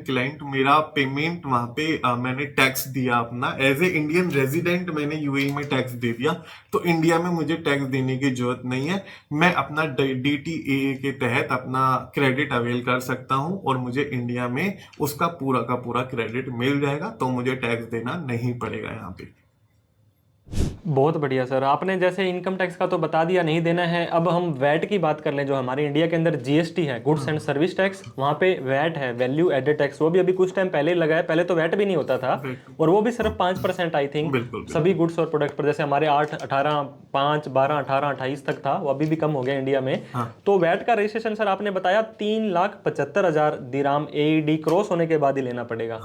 Speaker 2: क्लाइंट मेरा पेमेंट वहां पे मैंने टैक्स दिया अपना, एज ए इंडियन रेजिडेंट मैंने यूएई में टैक्स दे दिया, तो इंडिया में मुझे टैक्स देने की जरूरत नहीं है। मैं अपना डीटीए के तहत अपना क्रेडिट अवेल कर सकता हूं और मुझे इंडिया में उसका पूरा का पूरा क्रेडिट मिल जाएगा, तो मुझे टैक्स देना नहीं पड़ेगा यहाँ पे।
Speaker 1: बहुत बढ़िया सर, आपने जैसे इनकम टैक्स का तो बता दिया नहीं देना है। अब हम वैट की बात कर लें, जो हमारे इंडिया के अंदर जीएसटी है, गुड्स एंड सर्विस टैक्स, वहाँ पे वैट है, वैल्यू एडेड टैक्स, वो भी अभी कुछ टाइम पहले ही लगा है। पहले तो वैट भी नहीं होता था और वो भी सिर्फ 5% आई थिंक
Speaker 2: बिल्कुल
Speaker 1: सभी गुड्स और प्रोडक्ट पर। जैसे हमारे 8, 18, 5, 12, 18, 28 तक था, वो अभी भी कम हो गया इंडिया में। तो वैट का रजिस्ट्रेशन सर आपने बताया 3,75,000 दिराम एईडी क्रॉस होने के बाद ही लेना पड़ेगा।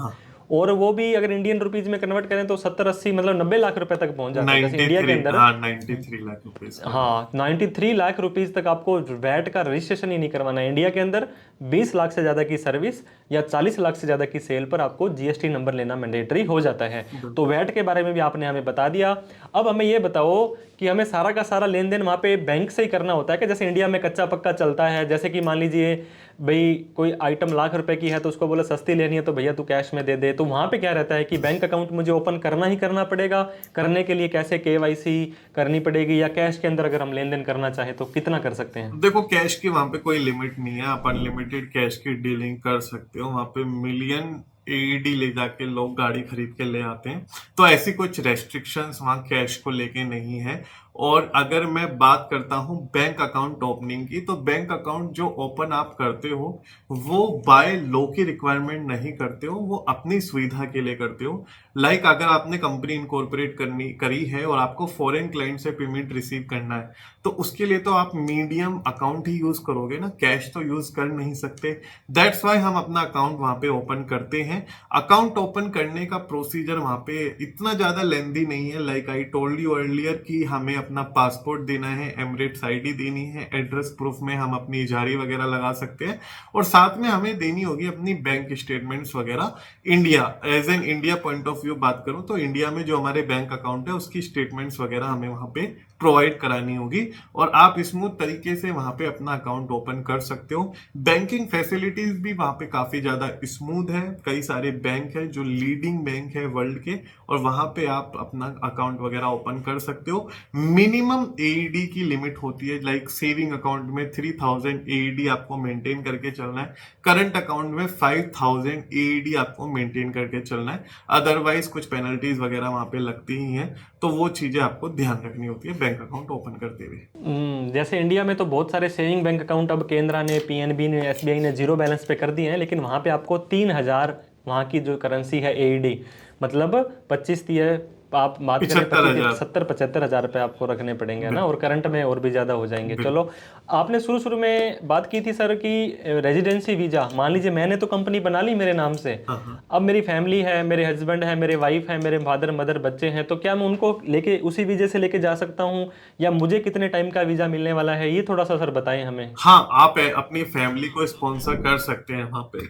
Speaker 1: और वो भी अगर इंडियन रुपीज में कन्वर्ट करें तो 70-80 मतलब 90 लाख रुपए तक पहुंच जाता है। जैसे इंडिया के अंदर
Speaker 2: 93 लाख रुपए।
Speaker 1: हाँ, 93 लाख रुपीज तक आपको वैट का रजिस्ट्रेशन ही नहीं करवाना है। इंडिया के अंदर 20 लाख से ज्यादा की सर्विस या 40 लाख से ज्यादा की सेल पर आपको जीएसटी नंबर लेना मैंडेटरी हो जाता है। तो वैट के बारे में भी आपने हमें बता दिया। अब हमें ये बताओ कि हमें सारा का सारा लेन देन वहाँ पे बैंक से ही करना होता है कि जैसे इंडिया में कच्चा पक्का चलता है, जैसे कि मान लीजिए भाई कोई आइटम लाख रुपए की है तो उसको बोला सस्ती लेनी है तो भैया तू कैश में दे दे, तो वहाँ पे क्या रहता है कि बैंक अकाउंट मुझे ओपन करना ही करना पड़ेगा? करने के लिए कैसे केवाईसी करनी पड़ेगी, या कैश के अंदर अगर हम लेन देन करना चाहें तो कितना कर सकते हैं?
Speaker 2: देखो, कैश की वहां पे कोई लिमिट नहीं है, आप अनलिमिटेड कैश की डीलिंग कर सकते हो। वहां पे मिलियन एईडी ले जाके लोग गाड़ी खरीद के ले आते हैं, तो ऐसी कुछ रेस्ट्रिक्शंस वहां कैश को लेके नहीं है। और अगर मैं बात करता हूँ बैंक अकाउंट ओपनिंग की, तो बैंक अकाउंट जो ओपन आप करते हो वो बाय लॉ की रिक्वायरमेंट नहीं करते हो, वो अपनी सुविधा के लिए करते हो। लाइक अगर आपने कंपनी इनकॉर्पोरेट करी है और आपको फॉरेन क्लाइंट से पेमेंट रिसीव करना है, तो उसके लिए तो आप मीडियम अकाउंट ही यूज करोगे ना, कैश तो यूज कर नहीं सकते। दैट्स वाई हम अपना अकाउंट वहां पे ओपन करते हैं। अकाउंट ओपन करने का प्रोसीजर वहां पे इतना ज्यादा लेंदी नहीं है। Like I told you earlier कि हमें अपना पासपोर्ट देना है, एमिरेट्स आईडी देनी है, एड्रेस प्रूफ में हम अपनी इजारी वगैरह लगा सकते हैं, और साथ में हमें देनी होगी अपनी बैंक स्टेटमेंट्स वगैरह। India as an India point of view बात करूं तो इंडिया में जो हमारे बैंक अकाउंट है उसकी स्टेटमेंट्स वगैरह हमें वहां पे प्रोवाइड करानी होगी, और आप स्मूथ तरीके से वहां पे अपना अकाउंट ओपन कर सकते हो। बैंकिंग फैसिलिटीज भी वहां पे काफी ज्यादा स्मूथ है। कई सारे बैंक है जो लीडिंग बैंक है वर्ल्ड के, और वहां पे आप अपना अकाउंट वगैरह ओपन कर सकते हो। मिनिमम एईडी की लिमिट होती है। लाइक सेविंग अकाउंट में 3000 एईडी आपको मेंटेन करके चलना है, करंट अकाउंट में 5000 एईडी आपको मेंटेन करके चलना है। अदरवाइज कुछ पेनल्टीज वगैरह वहां पे लगती ही हैं, तो वो चीजें आपको ध्यान रखनी होती है बैंक अकाउंट ओपन करते हुए।
Speaker 1: जैसे इंडिया में तो बहुत सारे सेविंग बैंक अकाउंट अब केंद्रा ने, पीएनबी ने, एसबीआई ने जीरो बैलेंस पे कर दिए हैं, लेकिन वहाँ पे आपको 3000 वहाँ की जो करेंसी है एईडी, मतलब 25 आप बात करें
Speaker 2: 75,000।
Speaker 1: 70-75 हज़ार रुपये आपको रखने पड़ेंगे ना, और करंट में और भी ज़्यादा हो जाएंगे।
Speaker 2: बिल्कुल।
Speaker 1: चलो, आपने शुरू में बात की थी सर कि रेजिडेंसी वीज़ा, मान लीजिए मैंने तो कंपनी बना ली मेरे नाम से,
Speaker 2: हाँ।
Speaker 1: अब मेरी फैमिली है, मेरे हस्बैंड है, मेरे वाइफ है, मेरे फादर मदर बच्चे हैं, तो क्या मैं उनको लेके उसी वीज़े से लेके जा सकता हूँ, या मुझे कितने टाइम का वीज़ा मिलने वाला है, ये थोड़ा सा सर बताएं हमें।
Speaker 2: हाँ, आप अपनी फैमिली को स्पॉन्सर कर सकते हैं वहां पे।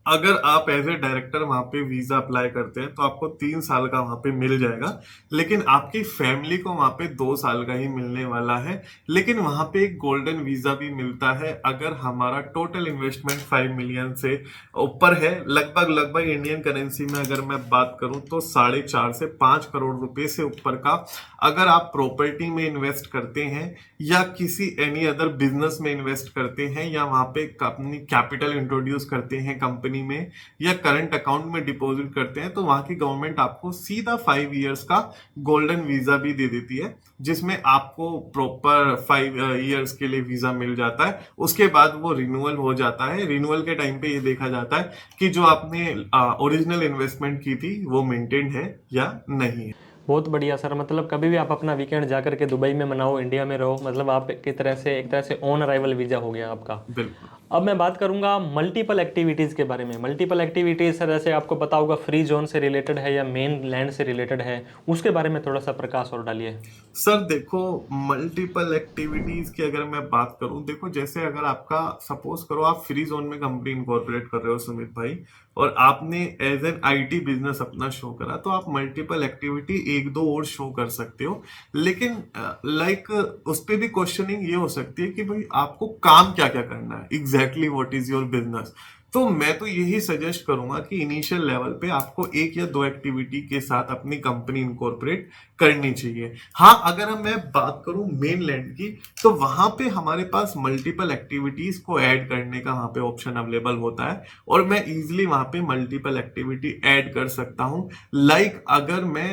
Speaker 2: अगर आप एज ए डायरेक्टर वहां पे वीजा अप्लाई करते हैं तो आपको 3 साल का वहां पे मिल जाएगा, लेकिन आपकी फैमिली को वहां पे 2 साल का ही मिलने वाला है। लेकिन वहां पे एक गोल्डन वीजा भी मिलता है अगर हमारा टोटल इन्वेस्टमेंट 5 मिलियन से ऊपर है। लगभग इंडियन करेंसी में अगर मैं बात करूं तो 4.5 से 5 करोड़ रुपए से ऊपर का अगर आप प्रॉपर्टी में इन्वेस्ट करते हैं, या किसी एनी अदर बिजनेस में इन्वेस्ट करते हैं, या वहां पे अपनी कैपिटल इंट्रोड्यूस करते हैं कंपनी में, या करंट अकाउंट में डिपॉजिट करते हैं, तो वहां की गवर्नमेंट आपको सीधा 5 इयर्स का गोल्डन वीजा भी दे देती है, जिसमें आपको प्रॉपर 5 इयर्स के लिए वीजा मिल जाता है। उसके बाद वो रिन्यूअल हो जाता है। रिन्यूअल के टाइम पे ये देखा जाता है कि जो आपने ओरिजिनल इन्वेस्टमेंट की थी वो मेंटेन है या नहीं है।
Speaker 1: बहुत बढ़िया सर, मतलब कभी भी आप अपना वीकेंड जा करके दुबई में मनाओ, इंडिया में रहो, मतलब आप की तरह से एक तरह से ऑन अराइवल वीज़ा हो गया आपका।
Speaker 2: बिल्कुल।
Speaker 1: अब मैं बात करूंगा मल्टीपल एक्टिविटीज़ के बारे में। मल्टीपल एक्टिविटीज़ सर, जैसे आपको पता होगा फ्री जोन से रिलेटेड है या मेन लैंड से रिलेटेड है, उसके बारे में थोड़ा सा प्रकाश और डालिए।
Speaker 2: सर देखो, मल्टीपल एक्टिविटीज की अगर मैं बात करूं, देखो जैसे अगर आपका सपोज करो आप फ्री जोन में कंपनी इनकॉर्पोरेट कर रहे हो सुमित भाई, और आपने एज एन आईटी बिजनेस अपना शो करा, तो आप मल्टीपल एक्टिविटी 1-2 और शो कर सकते हो। लेकिन लाइक उस पर भी क्वेश्चनिंग ये हो सकती है कि भाई आपको काम क्या क्या करना है, exactly what is your business. तो मैं तो यही सजेस्ट करूंगा कि इनिशियल लेवल पे आपको 1 या 2 एक्टिविटी के साथ अपनी कंपनी इनकॉर्पोरेट करनी चाहिए। हाँ, अगर मैं बात करूं मेनलैंड की, तो वहां पे हमारे पास मल्टीपल एक्टिविटीज को ऐड करने का वहां पे ऑप्शन अवेलेबल होता है, और मैं इजीली वहां पे मल्टीपल एक्टिविटी ऐड कर सकता हूं। लाइक अगर मैं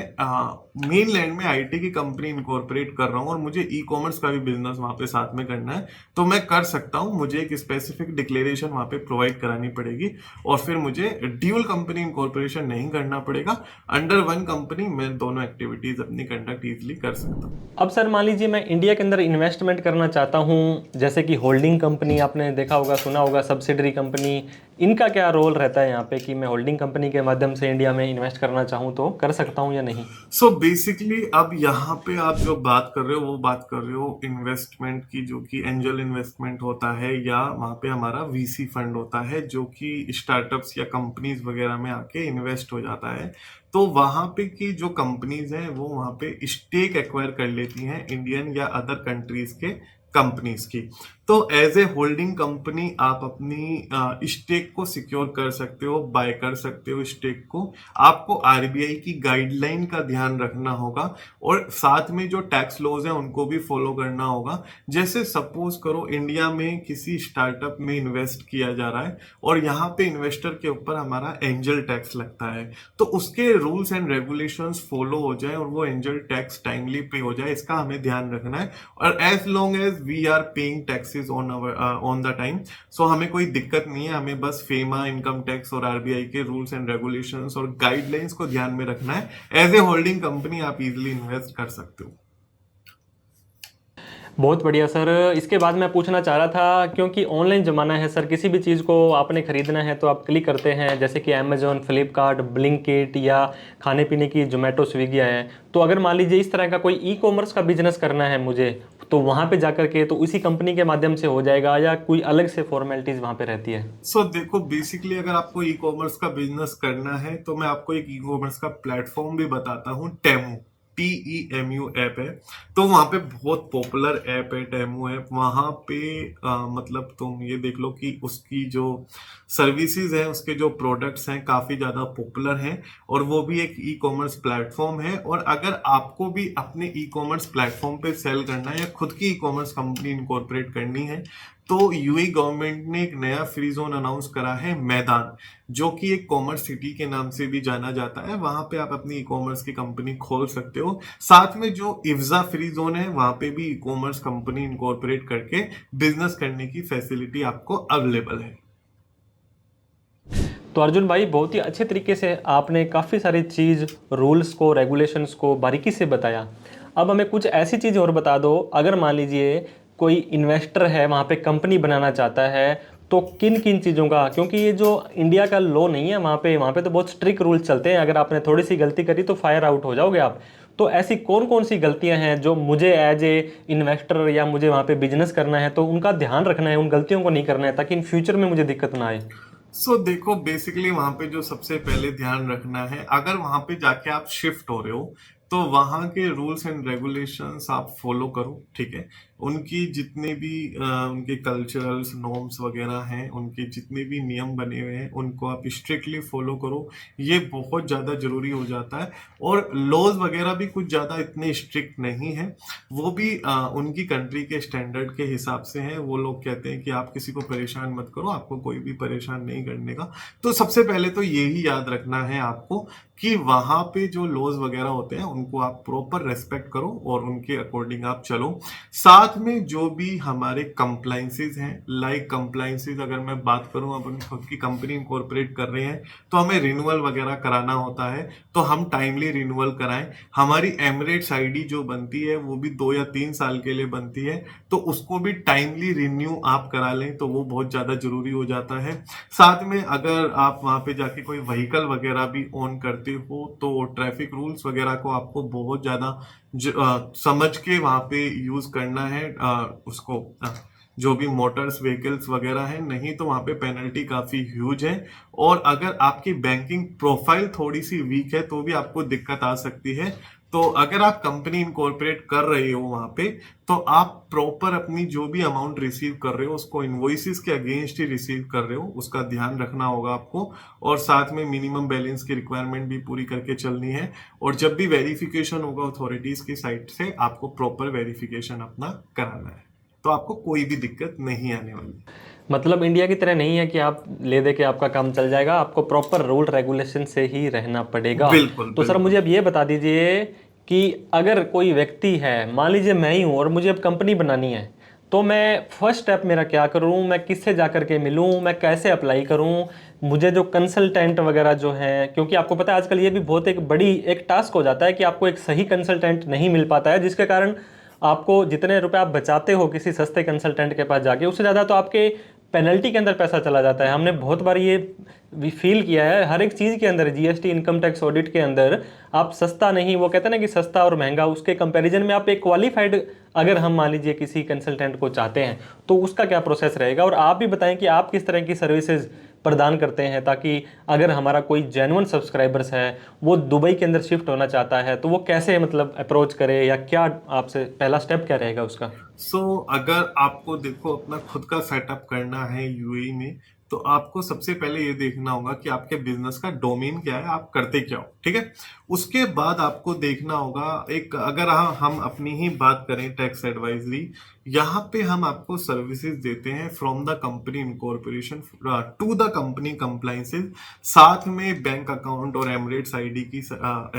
Speaker 2: मेनलैंड में आईटी की कंपनी इनकॉर्पोरेट कर रहा हूं और मुझे ई कॉमर्स का भी बिजनेस वहां पे साथ में करना है, तो मैं कर सकता हूं। मुझे एक स्पेसिफिक डिक्लेरेशन वहां पे प्रोवाइड करानी पड़ेगी, और फिर मुझे ड्यूल कंपनी इनकॉर्पोरेशन नहीं करना पड़ेगा। अंडर वन कंपनी मैं दोनों एक्टिविटीज अपनी कंडक्ट इजीली कर सकता हूँ।
Speaker 1: अब सर मान लीजिए मैं इंडिया के अंदर इन्वेस्टमेंट करना चाहता हूँ, जैसे कि होल्डिंग कंपनी, आपने देखा होगा, सुना होगा, सब्सिडरी कंपनी, इनका क्या रोल रहता है यहाँ पे, कि मैं होल्डिंग कंपनी के माध्यम से इंडिया में इन्वेस्ट करना चाहूँ तो कर सकता हूँ या नहीं?
Speaker 2: सो बेसिकली अब यहाँ पे आप जो बात कर रहे हो वो बात कर रहे हो इन्वेस्टमेंट की, जो कि एंजल इन्वेस्टमेंट होता है, या वहाँ पे हमारा वीसी फंड होता है जो कि स्टार्टअप्स या कंपनीज वगैरह में आके इन्वेस्ट हो जाता है। तो वहाँ पे की जो कंपनीज हैं वो वहाँ पे स्टेक एक्वायर कर लेती हैं इंडियन या अदर कंट्रीज के कंपनीज की। तो एज ए होल्डिंग कंपनी आप अपनी स्टेक को सिक्योर कर सकते हो, बाय कर सकते हो स्टेक को। आपको आरबीआई की गाइडलाइन का ध्यान रखना होगा और साथ में जो टैक्स लॉज हैं उनको भी फॉलो करना होगा। जैसे सपोज करो इंडिया में किसी स्टार्टअप में इन्वेस्ट किया जा रहा है और यहाँ पे इन्वेस्टर के ऊपर हमारा एंजल टैक्स लगता है, तो उसके रूल्स एंड रेगुलेशंस फॉलो हो जाए और वो एंजल टैक्स टाइमली पे हो जाए, इसका हमें ध्यान रखना है। और as long as we are paying taxes on the time, so हमें कोई दिक्कत नहीं है। हमें बस फेमा, इनकम टैक्स और आरबीआई के रूल्स एंड रेगुलेशंस और गाइडलाइंस को ध्यान में रखना है। एज ए होल्डिंग कंपनी आप इजीली इन्वेस्ट कर सकते हो।
Speaker 1: बहुत बढ़िया सर। इसके बाद मैं पूछना चाह रहा था, क्योंकि ऑनलाइन ज़माना है सर, किसी भी चीज़ को आपने ख़रीदना है तो आप क्लिक करते हैं, जैसे कि अमेजोन, फ्लिपकार्ट, ब्लिंकिट या खाने पीने की जोमेटो, स्विगी है। तो अगर मान लीजिए इस तरह का कोई ई कॉमर्स का बिजनेस करना है मुझे, तो वहाँ पे जाकर के तो उसी कंपनी के माध्यम से हो जाएगा या कोई अलग से फॉर्मेलिटीज़ वहाँ पे रहती है?
Speaker 2: सो देखो, बेसिकली अगर आपको ई कॉमर्स का बिजनेस करना है तो मैं आपको एक ई कॉमर्स का प्लेटफॉर्म भी बताता हूँ, टेमू, TEMU ऐप है। तो वहाँ पे बहुत पॉपुलर ऐप है टेमू ऐप। वहाँ पे मतलब तुम ये देख लो कि उसकी जो सर्विसेज हैं, उसके जो प्रोडक्ट्स हैं काफ़ी ज़्यादा पॉपुलर हैं और वो भी एक ई कॉमर्स प्लेटफॉर्म है। और अगर आपको भी अपने ई कॉमर्स प्लेटफॉर्म पे सेल करना है या खुद की ई कॉमर्स कंपनी इनकॉर्पोरेट करनी है, तो यूएई गवर्नमेंट ने एक नया फ्री जोन अनाउंस करा है, मैदान, जो कि एक कॉमर्स सिटी के नाम से भी जाना जाता है। वहां पे आप अपनी ई कॉमर्स की कंपनी खोल सकते हो। साथ में जो इफ्जा फ्री जोन है, वहां पे भी ई कॉमर्स कंपनी इनकॉर्पोरेट करके बिजनेस करने की फैसिलिटी आपको अवेलेबल है।
Speaker 1: तो अर्जुन भाई, बहुत ही अच्छे तरीके से आपने काफ़ी सारी चीज़, रूल्स को, रेगुलेशंस को बारीकी से बताया। अब हमें कुछ ऐसी चीज़ और बता दो, अगर मान लीजिए कोई इन्वेस्टर है वहाँ पे कंपनी बनाना चाहता है, तो किन किन चीज़ों का, क्योंकि ये जो इंडिया का लॉ नहीं है वहाँ पे तो बहुत स्ट्रिक्ट रूल्स चलते हैं। अगर आपने थोड़ी सी गलती करी तो फायर आउट हो जाओगे आप। तो ऐसी कौन कौन सी गलतियां हैं जो मुझे एज ए इन्वेस्टर या मुझे वहाँ पे बिजनेस करना है तो उनका ध्यान रखना है, उन गलतियों को नहीं करना है, ताकि इन फ्यूचर में मुझे दिक्कत ना आए?
Speaker 2: देखो, बेसिकली वहां पे जो सबसे पहले ध्यान रखना है, अगर वहां पे जाके आप शिफ्ट हो रहे हो तो वहां के रूल्स एंड रेगुलेशंस आप फॉलो करो, ठीक है। उनकी जितने भी उनके कल्चरल्स नॉर्म्स वगैरह हैं, उनके जितने भी नियम बने हुए हैं, उनको आप स्ट्रिक्टली फॉलो करो। ये बहुत ज़्यादा जरूरी हो जाता है। और लॉज वगैरह भी कुछ ज़्यादा इतने स्ट्रिक्ट नहीं है, वो भी उनकी कंट्री के स्टैंडर्ड के हिसाब से हैं। वो लोग कहते हैं कि आप किसी को परेशान मत करो, आपको कोई भी परेशान नहीं करने का। तो सबसे पहले तो यही याद रखना है आपको कि वहां पे जो लॉज वगैरह होते हैं उनको आप प्रॉपर रेस्पेक्ट करो और उनके अकॉर्डिंग आप चलो। साथ में जो भी हमारे कंप्लाइंसेस हैं, लाइक कंप्लाइंसेस अगर मैं बात करूं, अपन खुद की कंपनी इनकॉर्पोरेट कर रहे हैं तो हमें रिन्यूअल वगैरह कराना होता है, तो हम टाइमली रिन्यूअल कराएं। हमारी एमिरेट्स आईडी जो बनती है वो भी 2 या 3 साल के लिए बनती है, तो उसको भी टाइमली रिन्यू आप करा लें, तो वो बहुत ज़्यादा जरूरी हो जाता है। साथ में अगर आप वहाँ पे जाके कोई व्हीकल वगैरह भी ऑन करते हो तो ट्रैफिक रूल्स वगैरह को आपको बहुत ज़्यादा समझ के वहाँ पे यूज करना है। उसको जो भी मोटर्स व्हीकल्स वगैरह है, नहीं तो वहाँ पे पेनल्टी काफ़ी ह्यूज है। और अगर आपकी बैंकिंग प्रोफाइल थोड़ी सी वीक है तो भी आपको दिक्कत आ सकती है। तो अगर आप कंपनी इनकॉर्पोरेट कर रहे हो वहाँ पे, तो आप प्रॉपर अपनी जो भी अमाउंट रिसीव कर रहे हो उसको इनवॉइसेस के अगेंस्ट ही रिसीव कर रहे हो, उसका ध्यान रखना होगा आपको। और साथ में मिनिमम बैलेंस की रिक्वायरमेंट भी पूरी करके चलनी है। और जब भी वेरिफिकेशन होगा अथॉरिटीज की साइड से, आपको प्रॉपर वेरिफिकेशन अपना कराना है, तो आपको कोई भी दिक्कत नहीं आने वाली।
Speaker 1: मतलब इंडिया की तरह नहीं है कि आप ले दे के आपका काम चल जाएगा, आपको प्रॉपर रूल रेगुलेशन से ही रहना पड़ेगा।
Speaker 2: बिल्कुल
Speaker 1: तो सर
Speaker 2: बिल्कुल।
Speaker 1: मुझे अब ये बता दीजिए कि अगर कोई व्यक्ति है, मान लीजिए मैं ही हूँ और मुझे अब कंपनी बनानी है, तो मैं फर्स्ट स्टेप मेरा क्या करूँ, मैं किससे जा कर के मिलूँ, मैं कैसे अप्लाई करूँ, मुझे जो कंसल्टेंट वगैरह जो हैं, क्योंकि आपको पता है आजकल ये भी बहुत एक बड़ी एक टास्क हो जाता है कि आपको एक सही कंसल्टेंट नहीं मिल पाता है, जिसके कारण आपको जितने रुपए आप बचाते हो किसी सस्ते कंसल्टेंट के पास जाके, उससे ज़्यादा तो आपके पेनल्टी के अंदर पैसा चला जाता है। हमने बहुत बार ये भी फील किया है, हर एक चीज़ के अंदर, जीएसटी, इनकम टैक्स, ऑडिट के अंदर आप सस्ता नहीं, वो कहते हैं ना कि सस्ता और महंगा, उसके कंपैरिजन में आप एक क्वालिफाइड, अगर हम मान लीजिए किसी कंसल्टेंट को चाहते हैं तो उसका क्या प्रोसेस रहेगा? और आप भी बताएं कि आप किस तरह की सर्विसेज प्रदान करते हैं, ताकि अगर हमारा कोई जेन्युइन सब्सक्राइबर्स है वो दुबई के अंदर शिफ्ट होना चाहता है तो वो कैसे मतलब अप्रोच करे, या क्या आपसे पहला स्टेप क्या रहेगा उसका?
Speaker 2: अगर आपको देखो अपना खुद का सेटअप करना है यूएई में, तो आपको सबसे पहले ये देखना होगा कि आपके बिजनेस का डोमेन क्या है, आप करते क्या हो, ठीक है। उसके बाद आपको देखना होगा, एक अगर हम अपनी ही बात करें टैक्स एडवाइजरी, यहाँ पे हम आपको सर्विसेज देते हैं from the company incorporation to the company compliances, साथ में बैंक अकाउंट और एमरेट्स आईडी की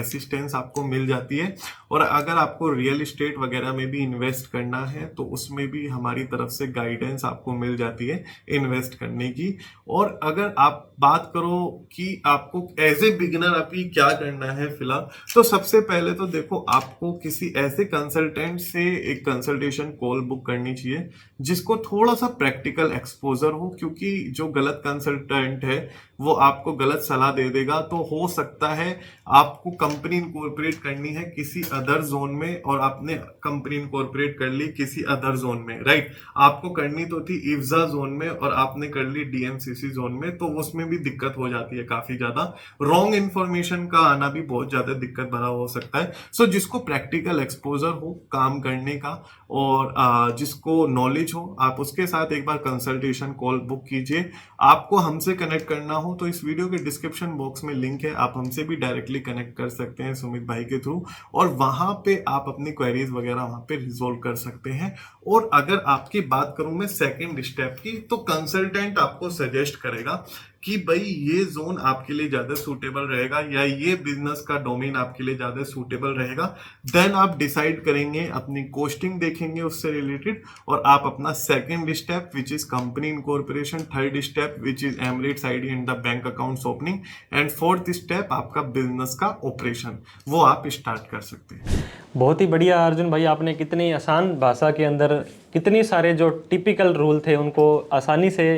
Speaker 2: असिस्टेंस आपको मिल जाती है। और अगर आपको रियल एस्टेट वगैरह में भी इन्वेस्ट करना है तो उसमें भी हमारी तरफ से गाइडेंस आपको मिल जाती है इन्वेस्ट करने की। और अगर आप बात करो कि आपको एज ए बिगिनर अभी क्या करना है फिलहाल, तो सबसे पहले तो देखो आपको किसी ऐसे कंसल्टेंट से एक कंसल्टेशन कॉल बुक करनी चाहिए जिसको थोड़ा सा प्रैक्टिकल एक्सपोजर हो, क्योंकि जो गलत कंसल्टेंट है वो आपको गलत सलाह दे देगा। तो हो सकता है आपको कंपनी इनकॉर्पोरेट करनी है किसी अदर जोन में और आपने कंपनी इनकॉर्पोरेट कर ली किसी अदर जोन में, राइट। आपको करनी तो थी इफ्जा जोन में और आपने कर ली डीएमसीसी जोन में, तो उसमें भी दिक्कत हो जाती है काफी ज्यादा। रॉन्ग इन्फॉर्मेशन का आना भी बहुत ज्यादा दिक्कत भरा हो सकता है। जिसको प्रैक्टिकल एक्सपोजर हो काम करने का और जिसको नॉलेज हो, आप उसके साथ एक बार कंसल्टेशन कॉल बुक कीजिए। आपको हमसे कनेक्ट करना हो तो इस वीडियो के डिस्क्रिप्शन बॉक्स में लिंक है, आप हमसे भी डायरेक्टली कनेक्ट कर सकते हैं सुमित भाई के थ्रू, और वहां पे आप अपनी क्वेरीज वगैरह वहां पे रिजोल्व कर सकते हैं। और अगर आपकी बात करूं मैं सेकंड स्टेप की, तो कंसल्टेंट आपको सजेस्ट करेगा कि भाई ये जोन आपके लिए ज्यादा सूटेबल रहेगा या ये बिजनेस का डोमेन आपके लिए ज्यादा सूटेबल रहेगा। देन आप डिसाइड करेंगे, अपनी कॉस्टिंग देखेंगे उससे रिलेटेड, और आप अपना second step which is company incorporation, third step which is Emirates ID and the bank accounts opening, and fourth step आपका बिजनेस का ऑपरेशन, वो आप स्टार्ट कर सकते हैं।
Speaker 1: बहुत ही बढ़िया अर्जुन भाई, आपने कितनी आसान भाषा के अंदर कितनी सारे जो टिपिकल रूल थे उनको आसानी से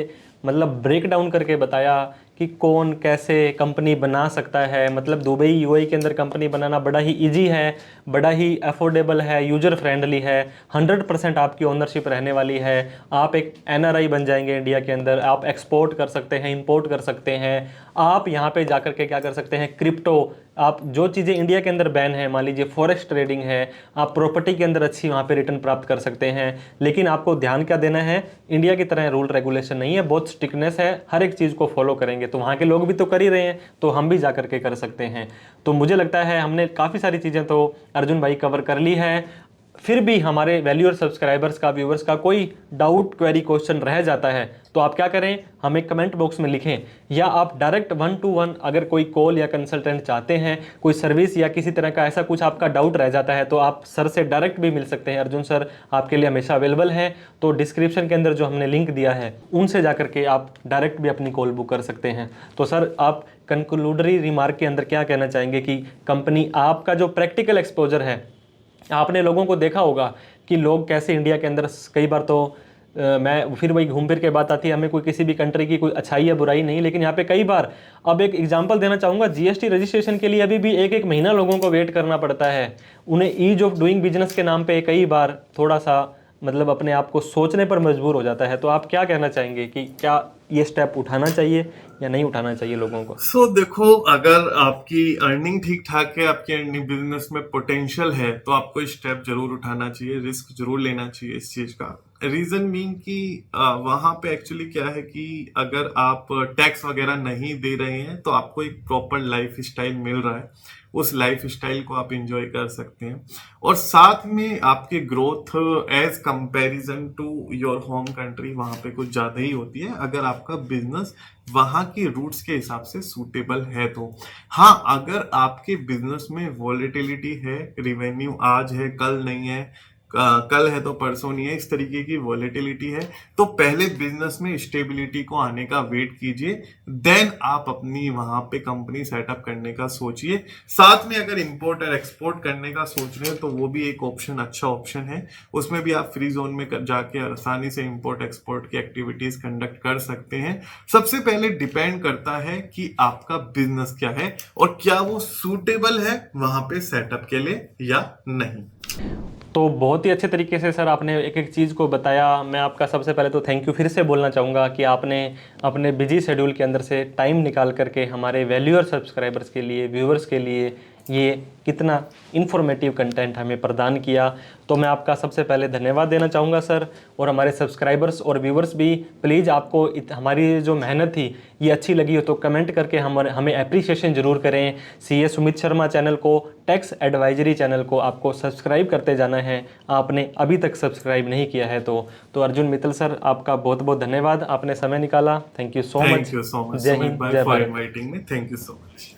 Speaker 1: मतलब ब्रेक डाउन करके बताया कि कौन कैसे कंपनी बना सकता है। मतलब दुबई यूएई के अंदर कंपनी बनाना बड़ा ही इजी है, बड़ा ही अफोर्डेबल है, यूजर फ्रेंडली है, 100% आपकी ओनरशिप रहने वाली है। आप एक एनआरआई बन जाएंगे इंडिया के अंदर, आप एक्सपोर्ट कर सकते हैं, इंपोर्ट कर सकते हैं। आप यहाँ पे जाकर के क्या कर सकते हैं, क्रिप्टो, आप जो चीज़ें इंडिया के अंदर बैन है, मान लीजिए फॉरेक्स ट्रेडिंग है, आप प्रॉपर्टी के अंदर अच्छी वहाँ पे रिटर्न प्राप्त कर सकते हैं। लेकिन आपको ध्यान क्या देना है, इंडिया की तरह रूल रेगुलेशन नहीं है, बहुत स्ट्रिक्टनेस है, हर एक चीज़ को फॉलो करेंगे। तो वहाँ के लोग भी तो कर ही रहे हैं, तो हम भी जा करके कर सकते हैं। तो मुझे लगता है हमने काफ़ी सारी चीज़ें तो अर्जुन भाई कवर कर ली है। फिर भी हमारे वैल्यूअर सब्सक्राइबर्स का, व्यूवर्स का कोई डाउट, क्वेरी, क्वेश्चन रह जाता है तो आप क्या करें, हमें कमेंट बॉक्स में लिखें, या आप डायरेक्ट 1-to-1 अगर कोई कॉल या कंसल्टेंट चाहते हैं, कोई सर्विस या किसी तरह का ऐसा कुछ आपका डाउट रह जाता है तो आप सर से डायरेक्ट भी मिल सकते हैं। अर्जुन सर आपके लिए हमेशा अवेलेबल हैं। तो डिस्क्रिप्शन के अंदर जो हमने लिंक दिया है उनसे जाकर के आप डायरेक्ट भी अपनी कॉल बुक कर सकते हैं। तो सर आप कंक्लूडरी रिमार्क के अंदर क्या कहना चाहेंगे कि कंपनी, आपका जो प्रैक्टिकल एक्सपोजर है, आपने लोगों को देखा होगा कि लोग कैसे इंडिया के अंदर कई बार तो मैं फिर वही घूम फिर के बात आती है, हमें कोई किसी भी कंट्री की कोई अच्छाई या बुराई नहीं, लेकिन यहाँ पे कई बार, अब एक एग्जांपल देना चाहूँगा, जीएसटी रजिस्ट्रेशन के लिए अभी भी एक महीना लोगों को वेट करना पड़ता है। उन्हें ईज ऑफ डूइंग बिजनेस के नाम पे कई बार थोड़ा सा मतलब अपने आप को सोचने पर मजबूर हो जाता है। तो आप क्या कहना चाहेंगे कि क्या ये स्टेप उठाना चाहिए या नहीं उठाना चाहिए लोगों को?
Speaker 2: देखो, अगर आपकी अर्निंग ठीक ठाक है, आपके अर्निंग बिजनेस में पोटेंशियल है, तो आपको स्टेप जरूर उठाना चाहिए, रिस्क जरूर लेना चाहिए इस चीज का। रीजन मीन कि वहां पे एक्चुअली क्या है कि अगर आप टैक्स वगैरह नहीं दे रहे हैं तो आपको एक प्रॉपर लाइफ स्टाइल मिल रहा है, उस लाइफ स्टाइल को आप इंजॉय कर सकते हैं। और साथ में आपकी growth as comparison to your home country वहां पे कुछ ज्यादा ही होती है, अगर आपका बिजनेस वहां के रूट्स के हिसाब से सूटेबल है तो। हाँ, अगर आपके बिजनेस में वॉलेटिलिटी है, रिवेन्यू आज है कल नहीं है, कल है तो परसों नहीं है, इस तरीके की वॉलेटिलिटी है, तो पहले बिजनेस में स्टेबिलिटी को आने का वेट कीजिए, देन आप अपनी वहां पे कंपनी सेटअप करने का सोचिए। साथ में अगर इंपोर्ट और एक्सपोर्ट करने का सोच रहे हैं तो वो भी एक ऑप्शन, अच्छा ऑप्शन है, उसमें भी आप फ्री जोन में जाके आसानी से इंपोर्ट एक्सपोर्ट की एक्टिविटीज कंडक्ट कर सकते हैं। सबसे पहले डिपेंड करता है कि आपका बिजनेस क्या है और क्या वो सूटेबल है वहां पे सेटअप के लिए या नहीं।
Speaker 1: तो बहुत ही अच्छे तरीके से सर आपने एक एक चीज़ को बताया। मैं आपका सबसे पहले तो थैंक यू फिर से बोलना चाहूँगा कि आपने अपने बिजी शेड्यूल के अंदर से टाइम निकाल करके हमारे वैल्यूअर सब्सक्राइबर्स के लिए, व्यूअर्स के लिए ये कितना इन्फॉर्मेटिव कंटेंट हमें प्रदान किया। तो मैं आपका सबसे पहले धन्यवाद देना चाहूँगा सर। और हमारे सब्सक्राइबर्स और व्यूअर्स भी प्लीज़ आपको हमारी जो मेहनत थी ये अच्छी लगी हो तो कमेंट करके हमें अप्रिसिएशन ज़रूर करें। सीए सुमित शर्मा चैनल को, टैक्स एडवाइजरी चैनल को आपको सब्सक्राइब करते जाना है, आपने अभी तक सब्सक्राइब नहीं किया है तो अर्जुन मित्तल सर आपका बहुत बहुत धन्यवाद, आपने समय निकाला। Thank you so much.
Speaker 2: Thank you so much
Speaker 1: जय
Speaker 2: सुमित
Speaker 1: हिंद,
Speaker 2: भाई
Speaker 1: जय
Speaker 2: for
Speaker 1: Bharat.
Speaker 2: Inviting me. Thank you so much.